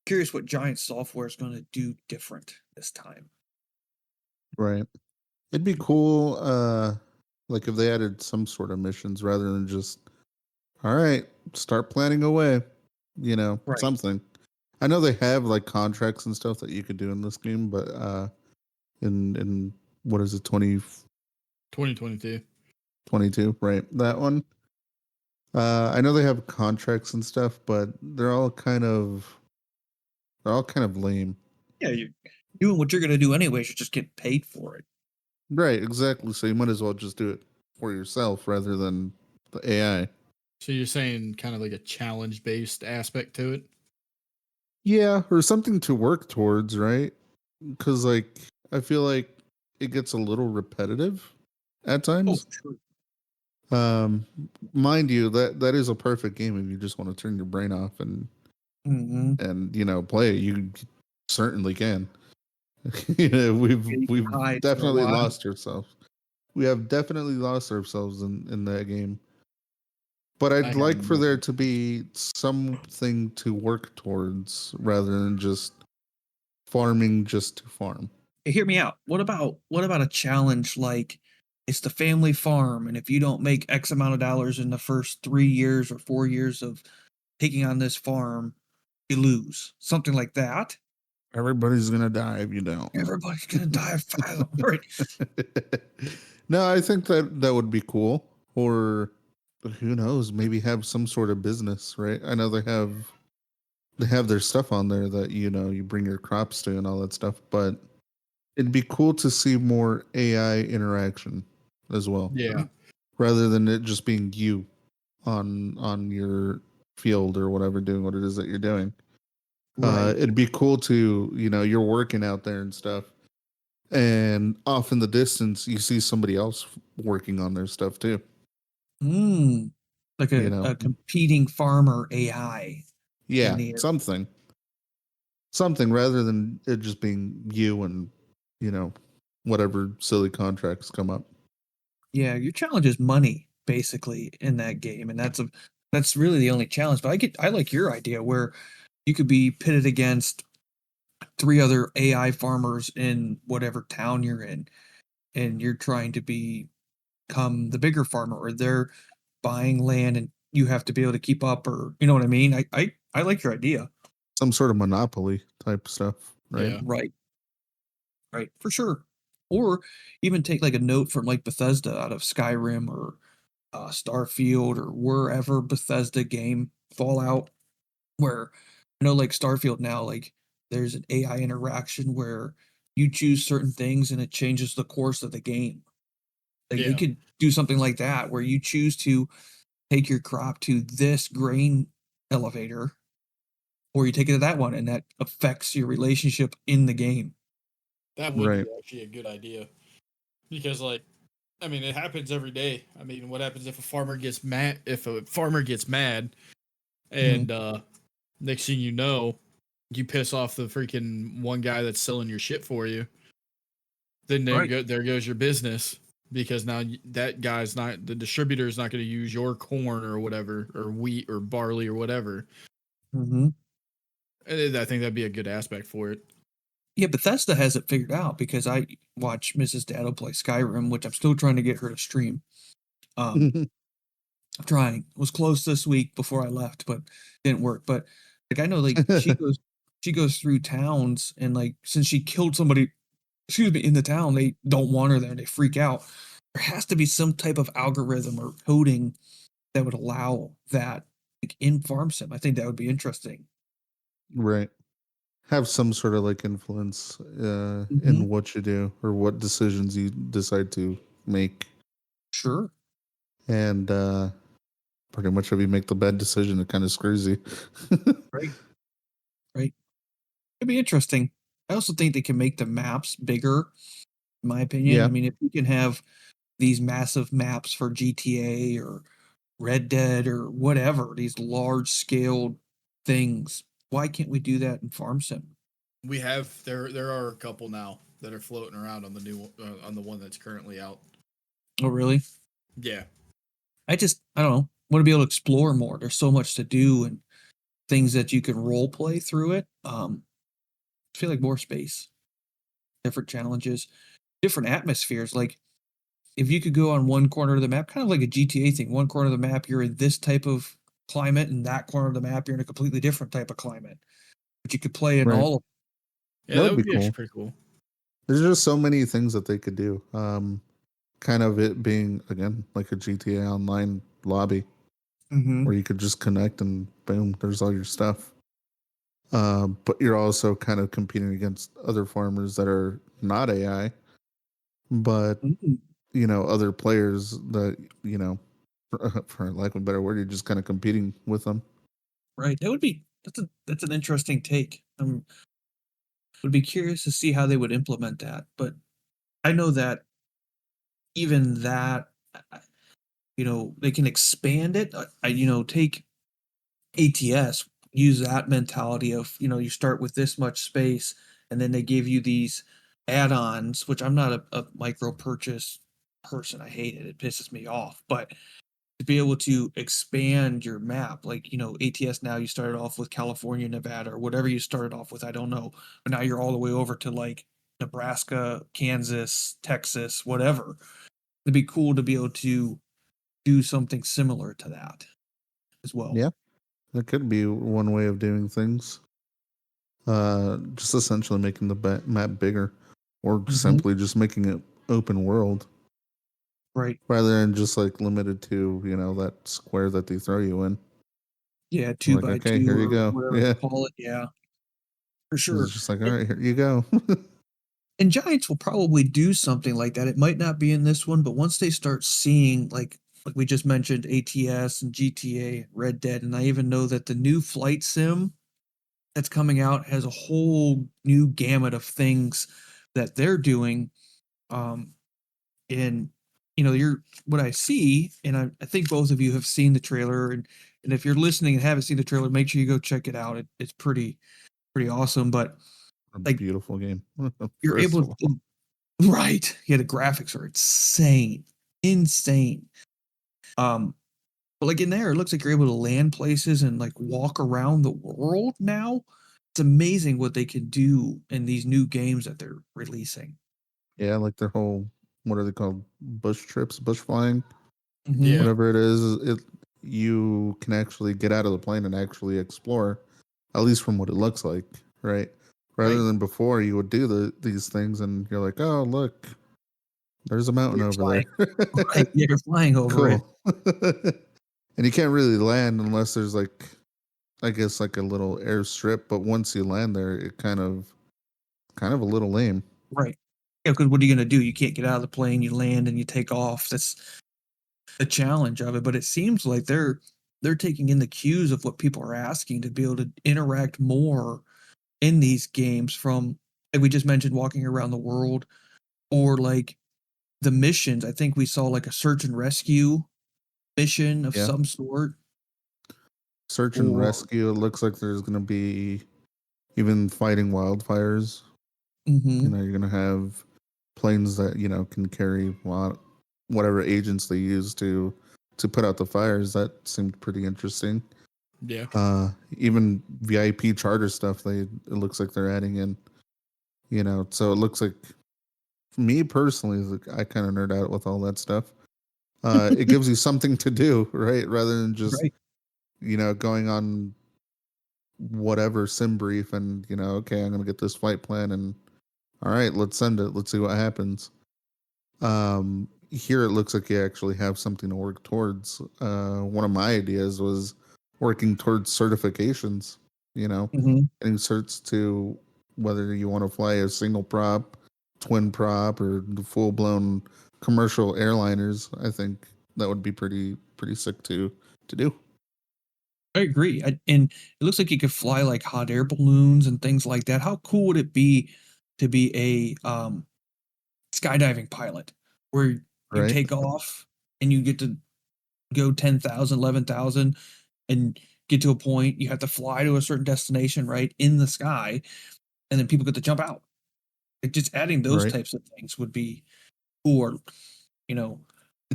curious what Giant Software is going to do different this time. Right. It'd be cool, like if they added some sort of missions rather than just, all right, start planning away, something. I know they have like contracts and stuff that you could do in this game, but in what is it, 2022, 22, right? That one. I know they have contracts and stuff, but they're all kind of lame. Yeah, you're doing what you're going to do anyways. You're just getting paid for it. Right, exactly. So you might as well just do it for yourself rather than the AI. So you're saying kind of like a challenge-based aspect to it? Yeah, or something to work towards, right? Because like I feel like it gets a little repetitive at times. Oh, true. Mind you, that is a perfect game if you just want to turn your brain off and play it. You certainly can. We've definitely lost ourselves. We have definitely lost ourselves in that game. But I'd like for there to be something to work towards rather than just farming just to farm. Hey, hear me out. What about a challenge like it's the family farm, and if you don't make X amount of dollars in the first 3 years or 4 years of taking on this farm, you lose. Something like that. Everybody's gonna die if you don't. Everybody's gonna die of fire. Right. No, I think that would be cool. Or who knows, maybe have some sort of business, right? I know they have their stuff on there that you bring your crops to and all that stuff, but It'd be cool to see more AI interaction as well, Yeah. rather than it just being you on your field or whatever doing what it is that you're doing. Right. It'd be cool to, you're working out there and stuff, and off in the distance you see somebody else working on their stuff too. Like a competing farmer AI. Yeah, something rather than it just being you and whatever silly contracts come up. Yeah, your challenge is money basically in that game, and that's really the only challenge. But I like your idea where you could be pitted against 3 other AI farmers in whatever town you're in, and you're trying to become the bigger farmer, or they're buying land and you have to be able to keep up, or you know what I mean? I like your idea. Some sort of monopoly type stuff, right? Yeah. Right, for sure. Or even take like a note from like Bethesda out of Skyrim or Starfield or wherever Bethesda game, Fallout, where I know like Starfield now, like there's an AI interaction where you choose certain things and it changes the course of the game. Like they Yeah. could do something like that where you choose to take your crop to this grain elevator, or you take it to that one, and that affects your relationship in the game. That would Right. be actually a good idea. Because like I mean it happens every day. I mean, what happens if a farmer gets mad and next thing you know, you piss off the freaking one guy that's selling your shit for you. Then there goes your business, because now that guy's not, the distributor is not going to use your corn or whatever, or wheat or barley or whatever. Mm-hmm. And I think that'd be a good aspect for it. Yeah, Bethesda has it figured out because I watch Mrs. Dado play Skyrim, which I'm still trying to get her to stream. I'm trying. Was close this week before I left, but didn't work. But like I know, like she goes through towns, and like since she killed somebody, in the town, they don't want her there. They freak out. There has to be some type of algorithm or coding that would allow that, like in Farm Sim. I think that would be interesting. Right. Have some sort of like influence Mhm. in what you do or what decisions you decide to make. Sure. And pretty much if you make the bad decision, it kind of screws you. Right. It'd be interesting. I also think they can make the maps bigger, in my opinion. Yeah. I mean, if you can have these massive maps for GTA or Red Dead or whatever, these large scaled things, why can't we do that in Farm Sim? We have there are a couple now that are floating around on the new on the one that's currently out. Oh, really? Yeah. I don't know, want to be able to explore more. There's so much to do and things that you can role play through it. I feel like more space, different challenges, different atmospheres. Like if you could go on one corner of the map, kind of like a GTA thing, one corner of the map, you're in this type of climate, and that corner of the map, you're in a completely different type of climate. But you could play in Right. all of them. Yeah, that would be actually pretty cool. There's just so many things that they could do. Kind of it being, again, like a GTA Online lobby where you could just connect and boom, there's all your stuff. But you're also kind of competing against other farmers that are not AI, but other players that for lack of a better word, you're just kind of competing with them. Right. That's an interesting take. Would be curious to see how they would implement that. But I know that even that, they can expand it. Take ATS, use that mentality of, you start with this much space, and then they give you these add-ons, which I'm not a micro purchase person. I hate it. It pisses me off. But to be able to expand your map, like, ATS now, you started off with California, Nevada, or whatever you started off with, I don't know. But now you're all the way over to like Nebraska, Kansas, Texas, whatever. It'd be cool to be able to do something similar to that as well. Yeah, that could be one way of doing things. Just essentially making the map bigger, or simply just making it open world. Right. Rather than just like limited to, that square that they throw you in. Yeah, 2 by 2. Here you go. Whatever Yeah. you call it. Yeah. For sure. It's just like, all right, here you go. And Giants will probably do something like that. It might not be in this one, but once they start seeing, like we just mentioned, ATS and GTA, Red Dead, and I even know that the new flight sim that's coming out has a whole new gamut of things that they're doing. And you're what I see, and I think both of you have seen the trailer, and if you're listening and haven't seen the trailer, make sure you go check it out. It's pretty awesome. But A like, beautiful game. you're First able of all. to, right? Yeah, the graphics are insane. But like in there, it looks like you're able to land places and like walk around the world now. It's amazing what they can do in these new games that they're releasing. Yeah, like their whole, what are they called? Bush trips, bush flying, Yeah. whatever it is. You can actually get out of the plane and actually explore, at least from what it looks like, right? Rather Right. than before, you would do these things and you're like, oh look, there's a mountain You're over flying. there. Right. Yeah, you're flying over it. Cool. And you can't really land unless there's like, I guess like a little airstrip. But once you land there, it kind of a little lame. Right. Yeah, because what are you going to do? You can't get out of the plane. You land and you take off. That's the challenge of it. But it seems like they're taking in the cues of what people are asking to be able to interact more in these games. From, like we just mentioned, walking around the world, or like the missions. I think we saw like a search and rescue mission of Yeah. some sort. Search and rescue. It looks like there's going to be even fighting wildfires. Mm-hmm. You're going to have planes that can carry whatever agents they use to put out the fires. That seemed pretty interesting. Yeah. Even VIP charter stuff. It looks like they're adding in. So it looks like, for me personally, I kind of nerd out with all that stuff. It gives you something to do, right? Rather than just going on whatever sim brief and okay, I'm gonna get this flight plan and all right, let's send it, let's see what happens. Here it looks like you actually have something to work towards. One of my ideas was working towards certifications, getting certs to whether you want to fly a single prop, twin prop, or the full-blown commercial airliners. I think that would be pretty sick to do. I agree. And it looks like you could fly like hot air balloons and things like that. How cool would it be to be a skydiving pilot where you Right. take off and you get to go 10,000, 11,000 and get to a point, you have to fly to a certain destination, right, in the sky, and then people get to jump out. Like, just adding those types of things would be cool. Or, to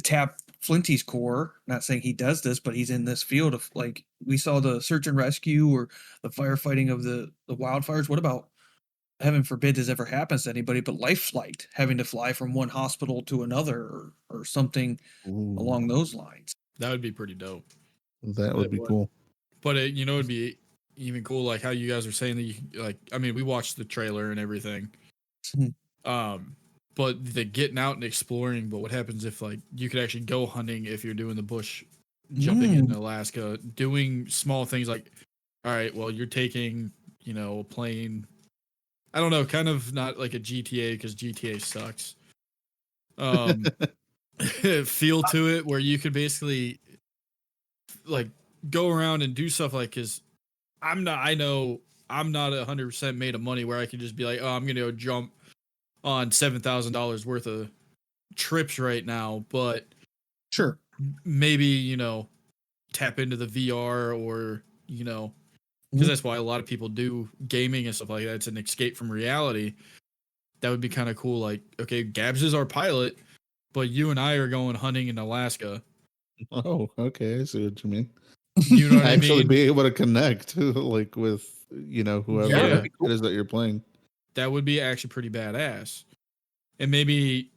tap Flinty's core, not saying he does this, but he's in this field of, like, we saw the search and rescue or the firefighting of the wildfires. What about, heaven forbid this ever happens to anybody, but life flight, having to fly from one hospital to another, or something along those lines? That would be pretty dope. That would be cool. But it'd be even cool, like how you guys are saying that you like. I mean, we watched the trailer and everything. But the getting out and exploring. But what happens if like you could actually go hunting if you're doing the bush jumping in Alaska, doing small things like, all right, well, you're taking a plane. I don't know, kind of not like a GTA because GTA sucks. Feel to it where you could basically like go around and do stuff like, because I'm not 100% made of money where I can just be like, oh, I'm gonna go jump on $7,000 worth of trips right now, but Sure, maybe tap into the VR or because that's why a lot of people do gaming and stuff like that. It's an escape from reality. That would be kind of cool. Like, okay, Gabs is our pilot, but you and I are going hunting in Alaska. Oh, okay, I see what you mean. You know what I mean? Actually be able to connect like with whoever it is that you're playing. That would be actually pretty badass. And maybe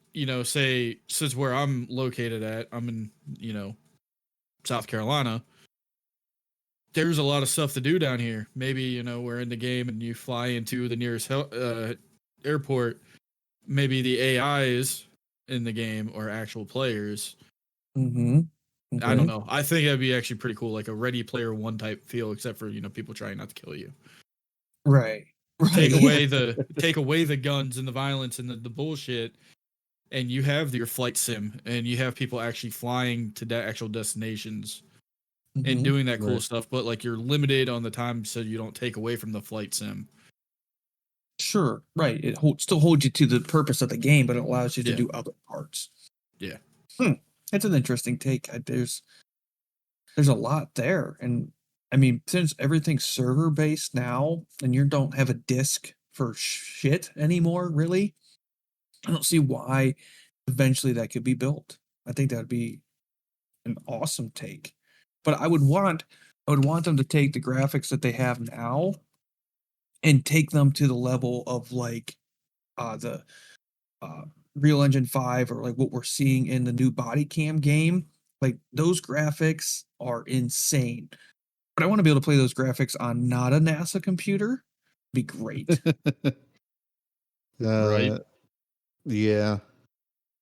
say, since where I'm located at, I'm in South Carolina, there's a lot of stuff to do down here. Maybe we're in the game and you fly into the nearest airport. Maybe the AIs in the game or actual players. Okay. I don't know. I think that'd be actually pretty cool, like a Ready Player One type feel, except for people trying not to kill you. Right. take away the guns and the violence and the bullshit, and you have your flight sim, and you have people actually flying to actual destinations and doing that cool stuff, but like you're limited on the time so you don't take away from the flight sim. Sure, right. It still holds you to the purpose of the game, but it allows you to do other parts. Yeah. It's an interesting take. There's a lot there. And I mean, since everything's server based now and you don't have a disk for shit anymore, really, I don't see why eventually that could be built. I think that would be an awesome take. But I would want them to take the graphics that they have now and take them to the level of like the Real Engine 5 or like what we're seeing in the new Body Cam game. Like those graphics are insane. But I want to be able to play those graphics on not a NASA computer. Be great. Right. Yeah.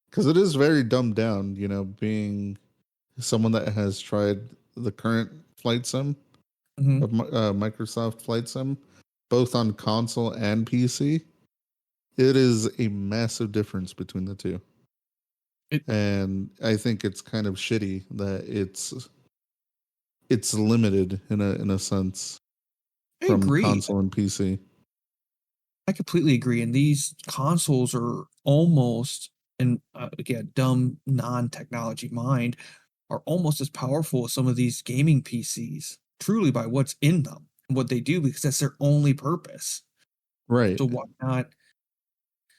Because it is very dumbed down, you know, being someone that has tried the current flight sim of Microsoft Flight Sim, both on console and PC. It is a massive difference between the two. And I think it's kind of shitty that it's limited in a sense from console and PC. I completely agree. And these consoles are almost, and again, dumb non-technology mind, are almost as powerful as some of these gaming PCs, truly by what's in them and what they do, because that's their only purpose. Right. So why not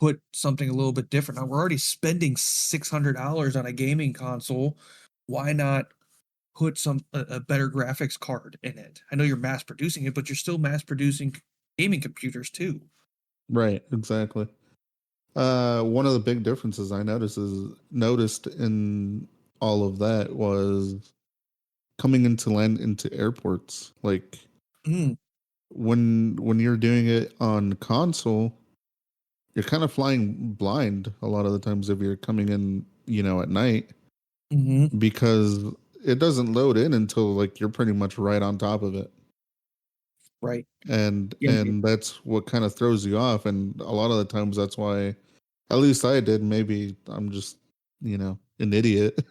put something a little bit different? Now, we're already spending $600 on a gaming console. Why not put a better graphics card in it? I know you're mass producing it, but you're still mass producing gaming computers too. Right, exactly. One of the big differences I noticed in all of that was coming into airports. Like when you're doing it on console, you're kind of flying blind a lot of the times if you're coming in, you know, at night, because it doesn't load in until like you're pretty much right on top of it. Right. And that's what kind of throws you off. And a lot of the times that's why, at least I did, maybe I'm just, you know, an idiot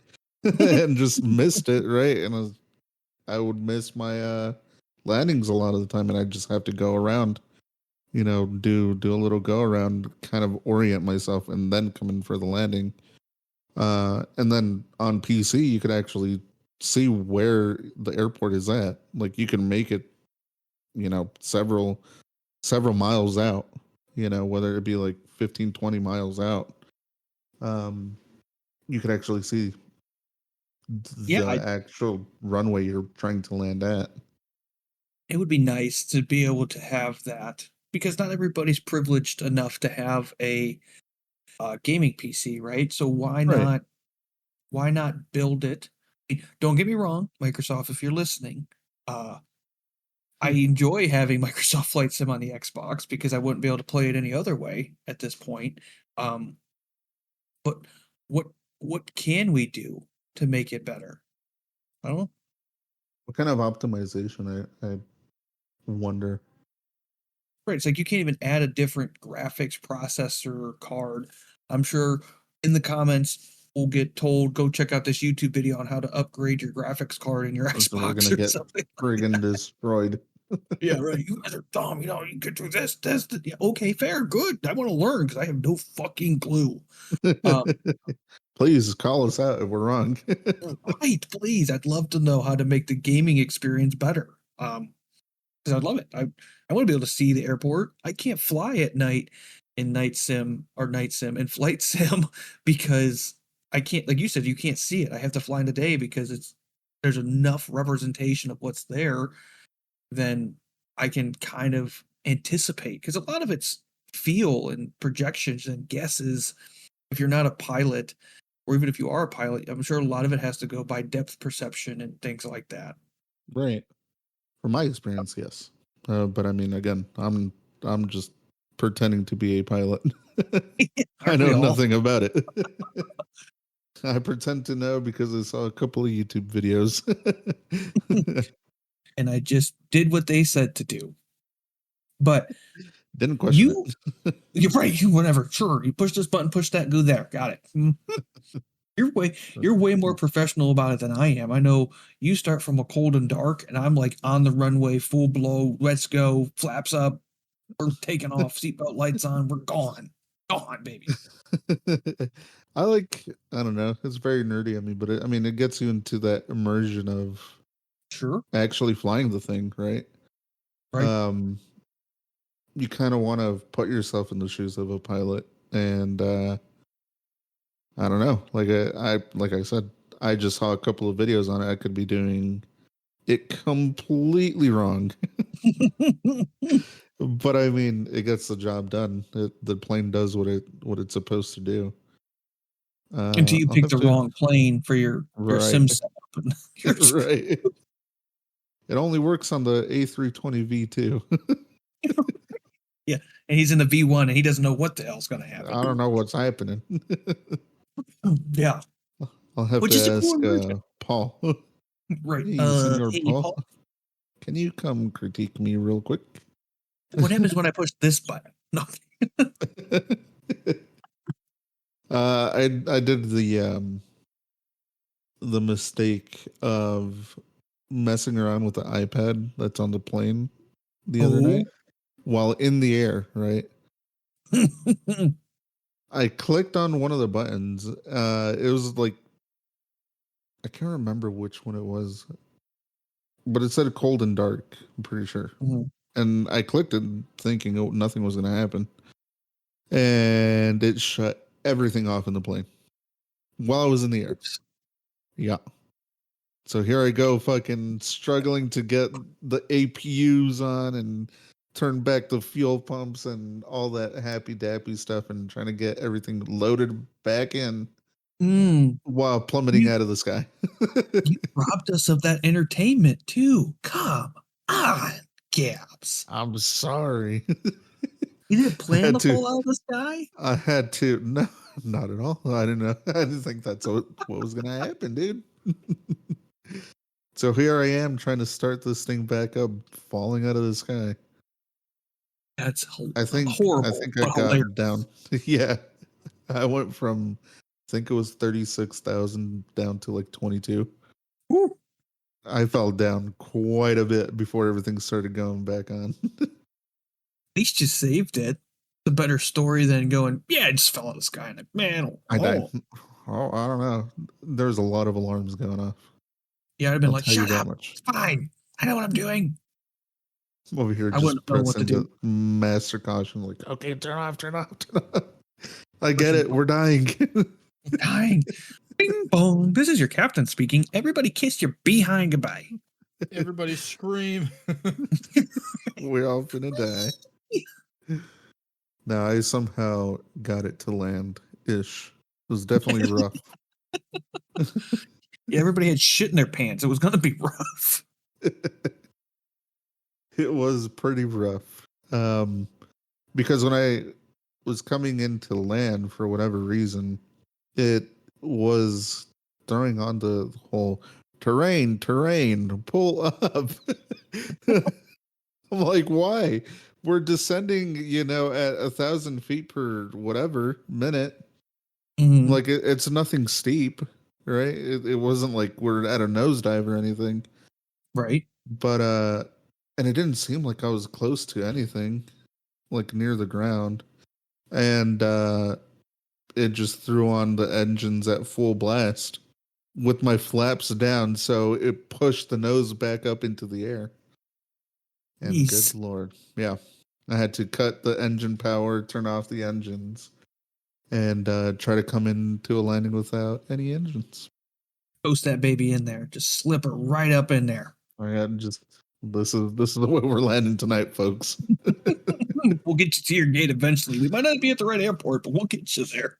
and just missed it, right? And I would miss my landings a lot of the time, and I just have to go around, you know, do a little go around, kind of orient myself, and then come in for the landing. And then on PC, you could actually see where the airport is at. Like you can make it, you know, several miles out, you know, whether it be like 15, 20 miles out. You could actually see the actual runway you're trying to land at. It would be nice to be able to have that, because not everybody's privileged enough to have a gaming PC, right? So why not build it? Don't get me wrong, Microsoft, if you're listening, I enjoy having Microsoft Flight Sim on the Xbox because I wouldn't be able to play it any other way at this point. But what can we do to make it better? I don't know. What kind of optimization? I wonder. Right, it's like you can't even add a different graphics processor card. I'm sure in the comments we'll get told, go check out this YouTube video on how to upgrade your graphics card in your Xbox. We're gonna get friggin' destroyed. Yeah, right. You guys are dumb. You know, you can do this. Yeah, okay, fair, good. I want to learn because I have no fucking clue. Please call us out if we're wrong. Right, please. I'd love to know how to make the gaming experience better. Because I'd love it. I want to be able to see the airport. I can't fly at night in night sim and flight sim because I can't, like you said, you can't see it. I have to fly in the day because there's enough representation of what's there. Then I can kind of anticipate, because a lot of it's feel and projections and guesses. If you're not a pilot, or even if you are a pilot, I'm sure a lot of it has to go by depth perception and things like that. Right. From my experience, yes. But I mean, again, I'm just pretending to be a pilot. I know nothing about it. I pretend to know because I saw a couple of YouTube videos. And I just did what they said to do. But Didn't question it. You're right. You whatever. Sure. You push this button, push that, go there. Got it. You're way more professional about it than I am. I know you start from a cold and dark, and I'm like on the runway, full blow. Let's go. Flaps up. We're taking off. Seatbelt lights on. We're gone. Gone, baby. I don't know. It's very nerdy of me, but it gets you into that immersion of Sure. actually flying the thing, right? Right. You kind of want to put yourself in the shoes of a pilot, and I don't know. Like I said, I just saw a couple of videos on it. I could be doing it completely wrong, but it gets the job done. The plane does what it's supposed to do. Until you I'll pick have the to wrong plane for your sim setup. right. It only works on the A320 V2. Yeah, and he's in the V1, and he doesn't know what the hell's going to happen. I don't know what's happening. Yeah. I'll have Which to is a ask cool version. Paul. Right. Hey, Senor Hey, Paul, Paul, can you come critique me real quick? what happens when I push this button? No. I did the mistake of messing around with the iPad that's on the plane the other night while in the air, right? I clicked on one of the buttons. It was like, I can't remember which one it was, but it said cold and dark, I'm pretty sure. And I clicked it thinking nothing was going to happen. And it shut everything off in the plane while I was in the air. Yeah. So here I go, fucking struggling to get the APUs on and turn back the fuel pumps and all that happy dappy stuff and trying to get everything loaded back in while plummeting out of the sky. You robbed us of that entertainment too. Come on, Gabs. I'm sorry. You didn't plan to fall out of the sky? I had to. No, not at all. I didn't know. I didn't think that's what was going to happen, dude. So here I am trying to start this thing back up, falling out of the sky. That's horrible. I think I got hilarious. down. Yeah. I went from, I think it was 36,000 down to like 22. Woo. I fell down quite a bit before everything started going back on. At least you saved it. It's a better story than going, yeah, I just fell out of the sky. And I died. Oh, I don't know. There's a lot of alarms going off. Yeah, I'd have been like, shut up. Much. It's fine. I know what I'm doing. I'm over here just pressing the master caution, like, okay, turn off. I get it. We're dying. We're dying. Bing bong. This is your captain speaking. Everybody kiss your behind goodbye. Everybody scream. We're all gonna die. No, I somehow got it to land-ish. It was definitely rough. Yeah, everybody had shit in their pants. It was going to be rough. It was pretty rough. Because when I was coming into land for whatever reason, it was throwing on the whole terrain, pull up. I'm like, why? We're descending, at 1,000 feet per whatever minute. Mm-hmm. Like it's nothing steep, right? It wasn't like we're at a nosedive or anything, right? But and it didn't seem like I was close to anything, like near the ground, and it just threw on the engines at full blast with my flaps down, so it pushed the nose back up into the air. And good lord, yeah, I had to cut the engine power, turn off the engines, and try to come into a landing without any engines. Post that baby in there. Just slip her right up in there. I got just this is the way we're landing tonight, folks. We'll get you to your gate eventually. We might not be at the right airport, but we'll get you there.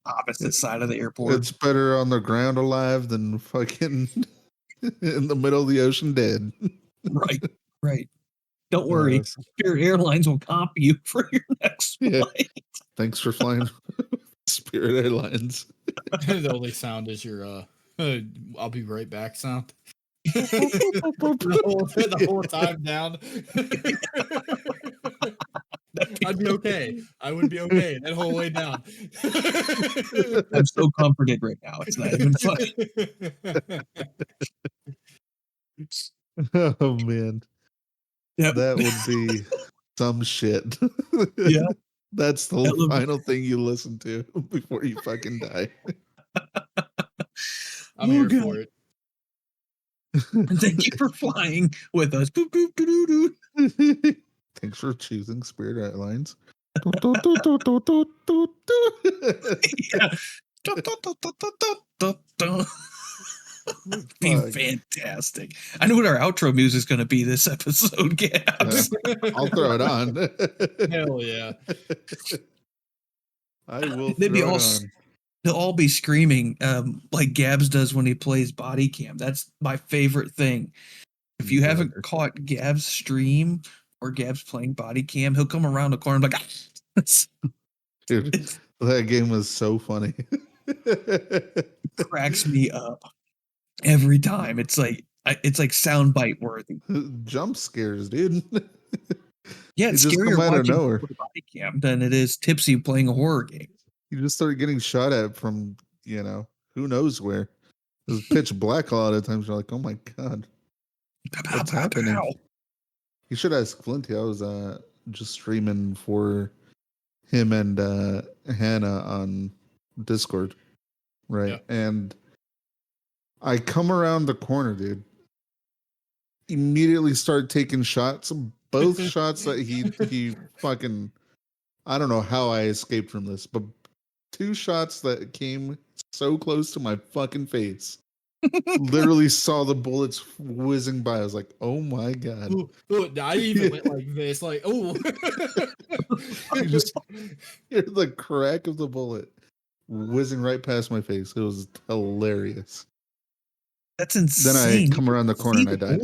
Opposite side of the airport. It's better on the ground alive than fucking in the middle of the ocean dead. Right. Don't worry. Spirit Airlines will comp you for your next flight. Thanks for flying Spirit Airlines. The only sound is your I'll be right back sound. the whole time down. I'd be okay. I would be okay that whole way down. I'm so comforted right now. It's not even funny. Oh man, Yep. that would be some shit. Yeah. That's the final thing you listen to before you fucking die. I'm here for it. And thank you for flying with us. Boop, boop, doo, doo, doo. Thanks for choosing Spirit Airlines. Yeah. Be fantastic. I know what our outro music is going to be this episode, Gabs. I'll throw it on. Hell yeah. I will They'd be throw all, it on. they'll all be screaming like Gabs does when he plays body cam. That's my favorite thing. If you haven't caught Gabs stream or Gabs playing body cam, he'll come around the corner and be like, dude, that game was so funny. It cracks me up every time. It's like soundbite worthy. Jump scares, dude. Yeah, it's just scarier come out of watching nowhere. body cam than it is Tipsy playing a horror game. You just start getting shot at from, who knows where. It was pitch black a lot of times. You're like, oh my God. What's happening? You should ask Flinty. I was just streaming for him and Hannah on Discord. Right. Yeah. And I come around the corner, dude. Immediately start taking shots. Both shots that he fucking, I don't know how I escaped from this, but 2 shots that came so close to my fucking face. Literally saw the bullets whizzing by. I was like, oh my God. Ooh, I even went like this, like, oh. You just hear the crack of the bullet whizzing right past my face. It was hilarious. That's insane. Then I come around the corner and I died.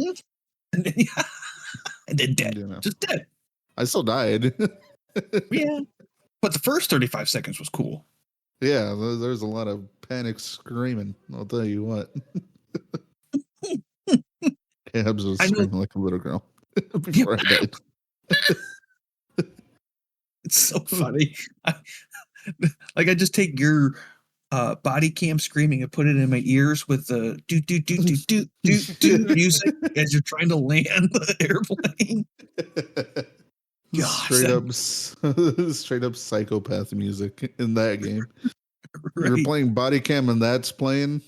And then dead. Just dead. I still died. Yeah. But the first 35 seconds was cool. Yeah, there's a lot of panic screaming. I'll tell you what. Gabs was screaming like a little girl before I died. It's so funny. I just take your body cam screaming and put it in my ears with the do do do do do do do music as you're trying to land the airplane. Gosh, straight up psychopath music in that game. Right. You're playing body cam and that's playing.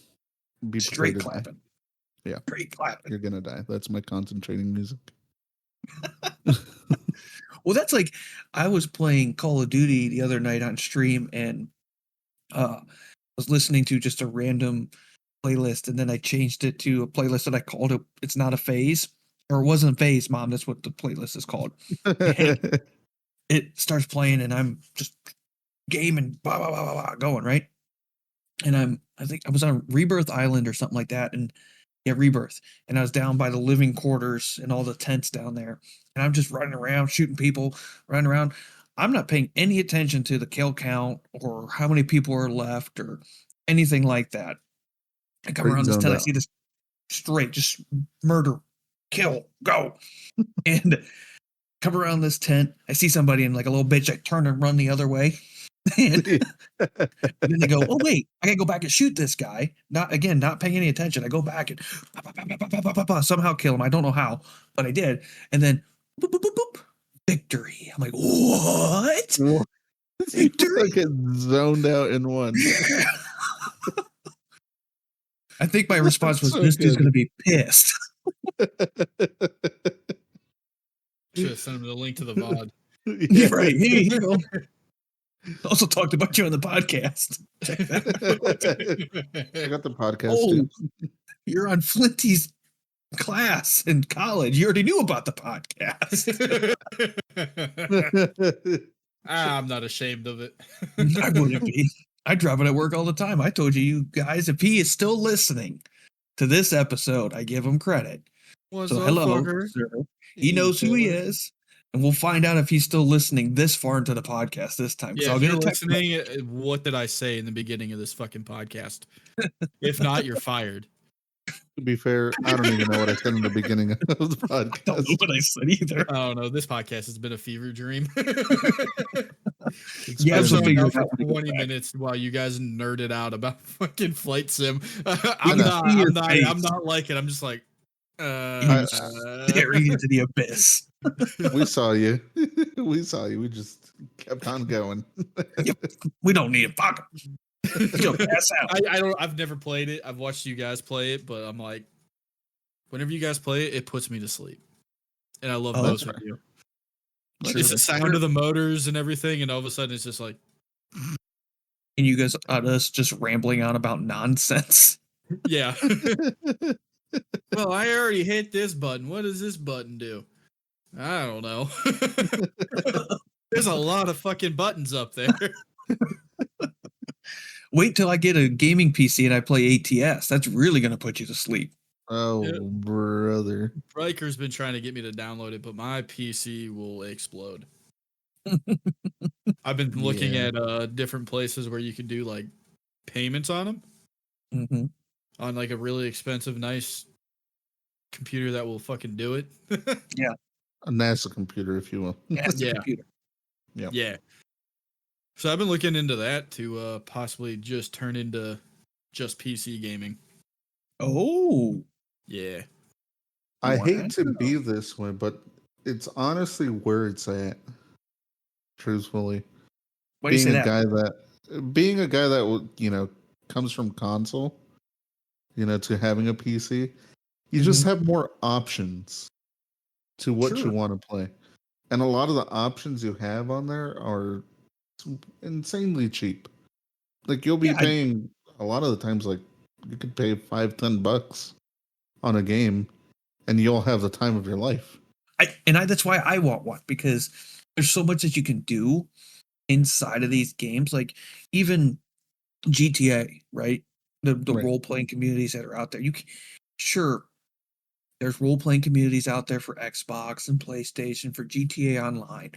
Be straight clapping. Yeah, straight clapping. You're gonna die. That's my concentrating music. Well, that's like I was playing Call of Duty the other night on stream and I was listening to just a random playlist and then I changed it to a playlist that I called it It's Not a Phase. Or it wasn't a phase, Mom. That's what the playlist is called. It starts playing, and I'm just gaming, blah, blah, blah, blah, blah, going, right? And I think I was on Rebirth Island or something like that. And yeah, Rebirth. And I was down by the living quarters and all the tents down there. And I'm just running around, shooting people, running around. I'm not paying any attention to the kill count or how many people are left or anything like that. I come around this tent, I see this straight, just murder. Kill, go. And come around this tent. I see somebody and like a little bitch. I turn and run the other way. And then they go, oh, wait, I got to go back and shoot this guy. Not paying any attention. I go back and somehow kill him. I don't know how, but I did. And then boop, boop, boop, boop, victory. I'm like, what? Victory? I get zoned out in one. I think my response was, this dude's going to be pissed. Should have sent him the link to the VOD. Yeah, right. Here you go. Also talked about you on the podcast. I got the podcast too. You're on Flinty's class in college. You already knew about the podcast. I'm not ashamed of it. I wouldn't be. I drop it at work all the time. I told you guys, if he is still listening to this episode, I give him credit. So hello, sir. He knows who he is. And we'll find out if he's still listening this far into the podcast this time. Yeah, if you're listening, what did I say in the beginning of this fucking podcast? If not, you're fired. To be fair, I don't even know what I said in the beginning of the podcast. I don't know what I said either. I don't know. This podcast has been a fever dream. Yeah, I'm so showing figure out it out for when we go 20 back. minutes while you guys nerded out about fucking flight sim. can see your I'm face. not like it. I'm just like, You're staring into the abyss. We saw you. We saw you. We just kept on going. We don't need a fuck. You'll pass out. I've never played it. I've watched you guys play it, but I'm like, whenever you guys play it, it puts me to sleep. And I love both of you. Sure, It's the that's sound of the motors and everything, and all of a sudden it's just like, And you guys, us just rambling on about nonsense. yeah. Well, I already hit this button. What does this button do? I don't know. There's a lot of fucking buttons up there. Wait till I get a gaming PC and I play ATS. That's really going to put you to sleep. Oh, Yeah. brother. Riker's been trying to get me to download it, but my PC will explode. I've been looking at different places where you could do like payments on them Mm-hmm. on like a really expensive, nice computer that will fucking do it. A NASA computer, if you will. That's the Yeah. computer. Yeah. So I've been looking into that to possibly just turn into just PC gaming. Oh. Yeah. I Wow. hate to be this way, but it's honestly where it's at. Truthfully, Why do you say that? being a guy that comes from console, to having a PC, you just have more options to what you Sure. want to play, and a lot of the options you have on there are insanely cheap. Like you'll be Yeah, paying a lot of the times, like you could pay $5-10 on a game, and you'll have the time of your life. That's why I want one, because there's so much that you can do inside of these games. Like even GTA, right? The Right. role playing communities that are out there. Sure, there's role playing communities out there for Xbox and PlayStation for GTA Online,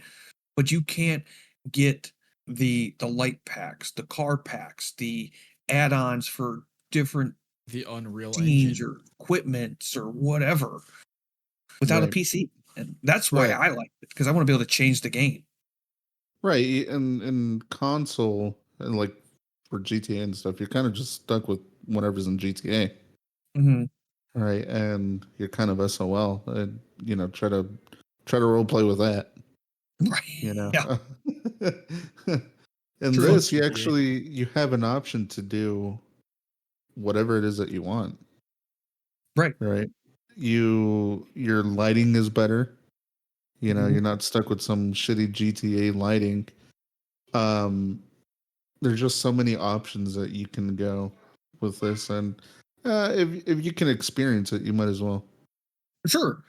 but you can't get the light packs, the car packs, the add-ons for different The Unreal scenes Engine. or equipments or whatever without a Right. PC. And that's why Right. I like it, because I want to be able to change the game. Right, and in console and like for GTA and stuff, you're kind of just stuck with whatever's in GTA, Mm-hmm. right? And you're kind of SOL, and try to role play with that, Right. Yeah. In True. this, you have an option to do whatever it is that you want. Right. Right. Your lighting is better. Mhm. You're not stuck with some shitty GTA lighting. There's just so many options that you can go with this, and if you can experience it, you might as well. Sure.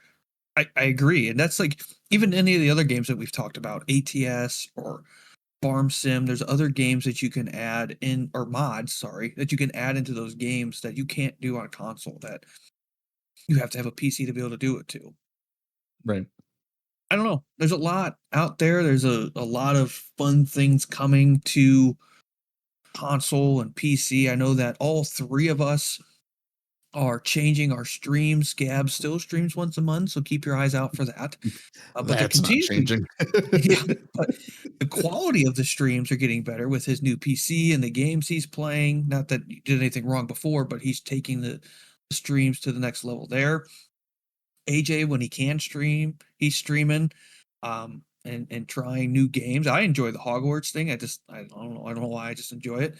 I agree. And that's like even any of the other games that we've talked about, ATS or Farm Sim, there's other games that you can add in, or mods, sorry, that you can add into those games that you can't do on a console, that you have to have a PC to be able to do it to. Right. I don't know. There's a lot out there. There's a lot of fun things coming to console and PC. I know that all three of us are changing our streams. Gabs still streams once a month, so keep your eyes out for that. But That's not changing. yeah, but the quality of the streams are getting better with his new PC and the games he's playing. Not that he did anything wrong before, but he's taking the streams to the next level there. AJ, when he can stream, he's streaming and trying new games. I enjoy the Hogwarts thing. I don't know why, I just enjoy it.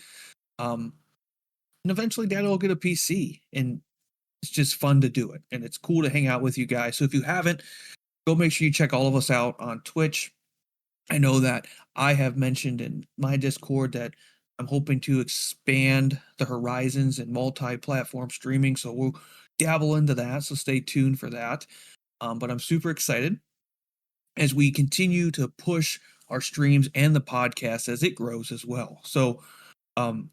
And eventually Dado will get a PC, and it's just fun to do it. And it's cool to hang out with you guys. So if you haven't, go make sure you check all of us out on Twitch. I know that I have mentioned in my Discord that I'm hoping to expand the horizons in multi-platform streaming. So we'll dabble into that. So stay tuned for that. But I'm super excited as we continue to push our streams and the podcast as it grows as well. So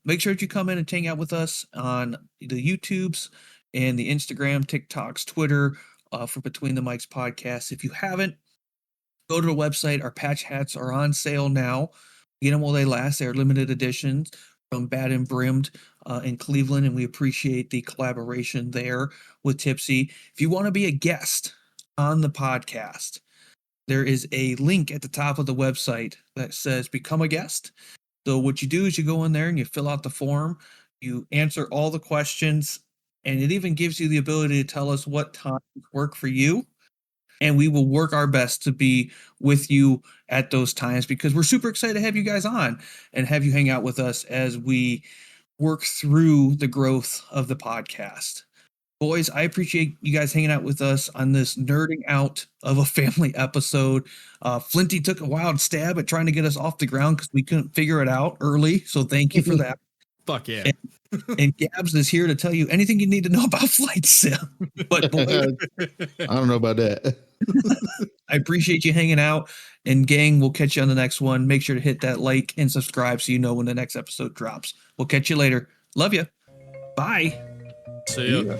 make sure that you come in and hang out with us on the YouTubes and the Instagram, TikToks, Twitter for Between the Mics podcast. If you haven't, go to the website. Our patch hats are on sale now. Get them while they last. They're limited editions from Bad and Brimmed in Cleveland, and we appreciate the collaboration there with Tipsy. If you want to be a guest on the podcast, there is a link at the top of the website that says become a guest. So what you do is you go in there and you fill out the form, you answer all the questions, and it even gives you the ability to tell us what times work for you. And we will work our best to be with you at those times, because we're super excited to have you guys on and have you hang out with us as we work through the growth of the podcast. Boys, I appreciate you guys hanging out with us on this nerding out of a family episode. Flinty took a wild stab at trying to get us off the ground because we couldn't figure it out early. So thank you for that. Fuck yeah. And Gabs is here to tell you anything you need to know about flight sim. But boys, I don't know about that. I appreciate you hanging out. And gang, we'll catch you on the next one. Make sure to hit that like and subscribe so you know when the next episode drops. We'll catch you later. Love you. Bye. See ya.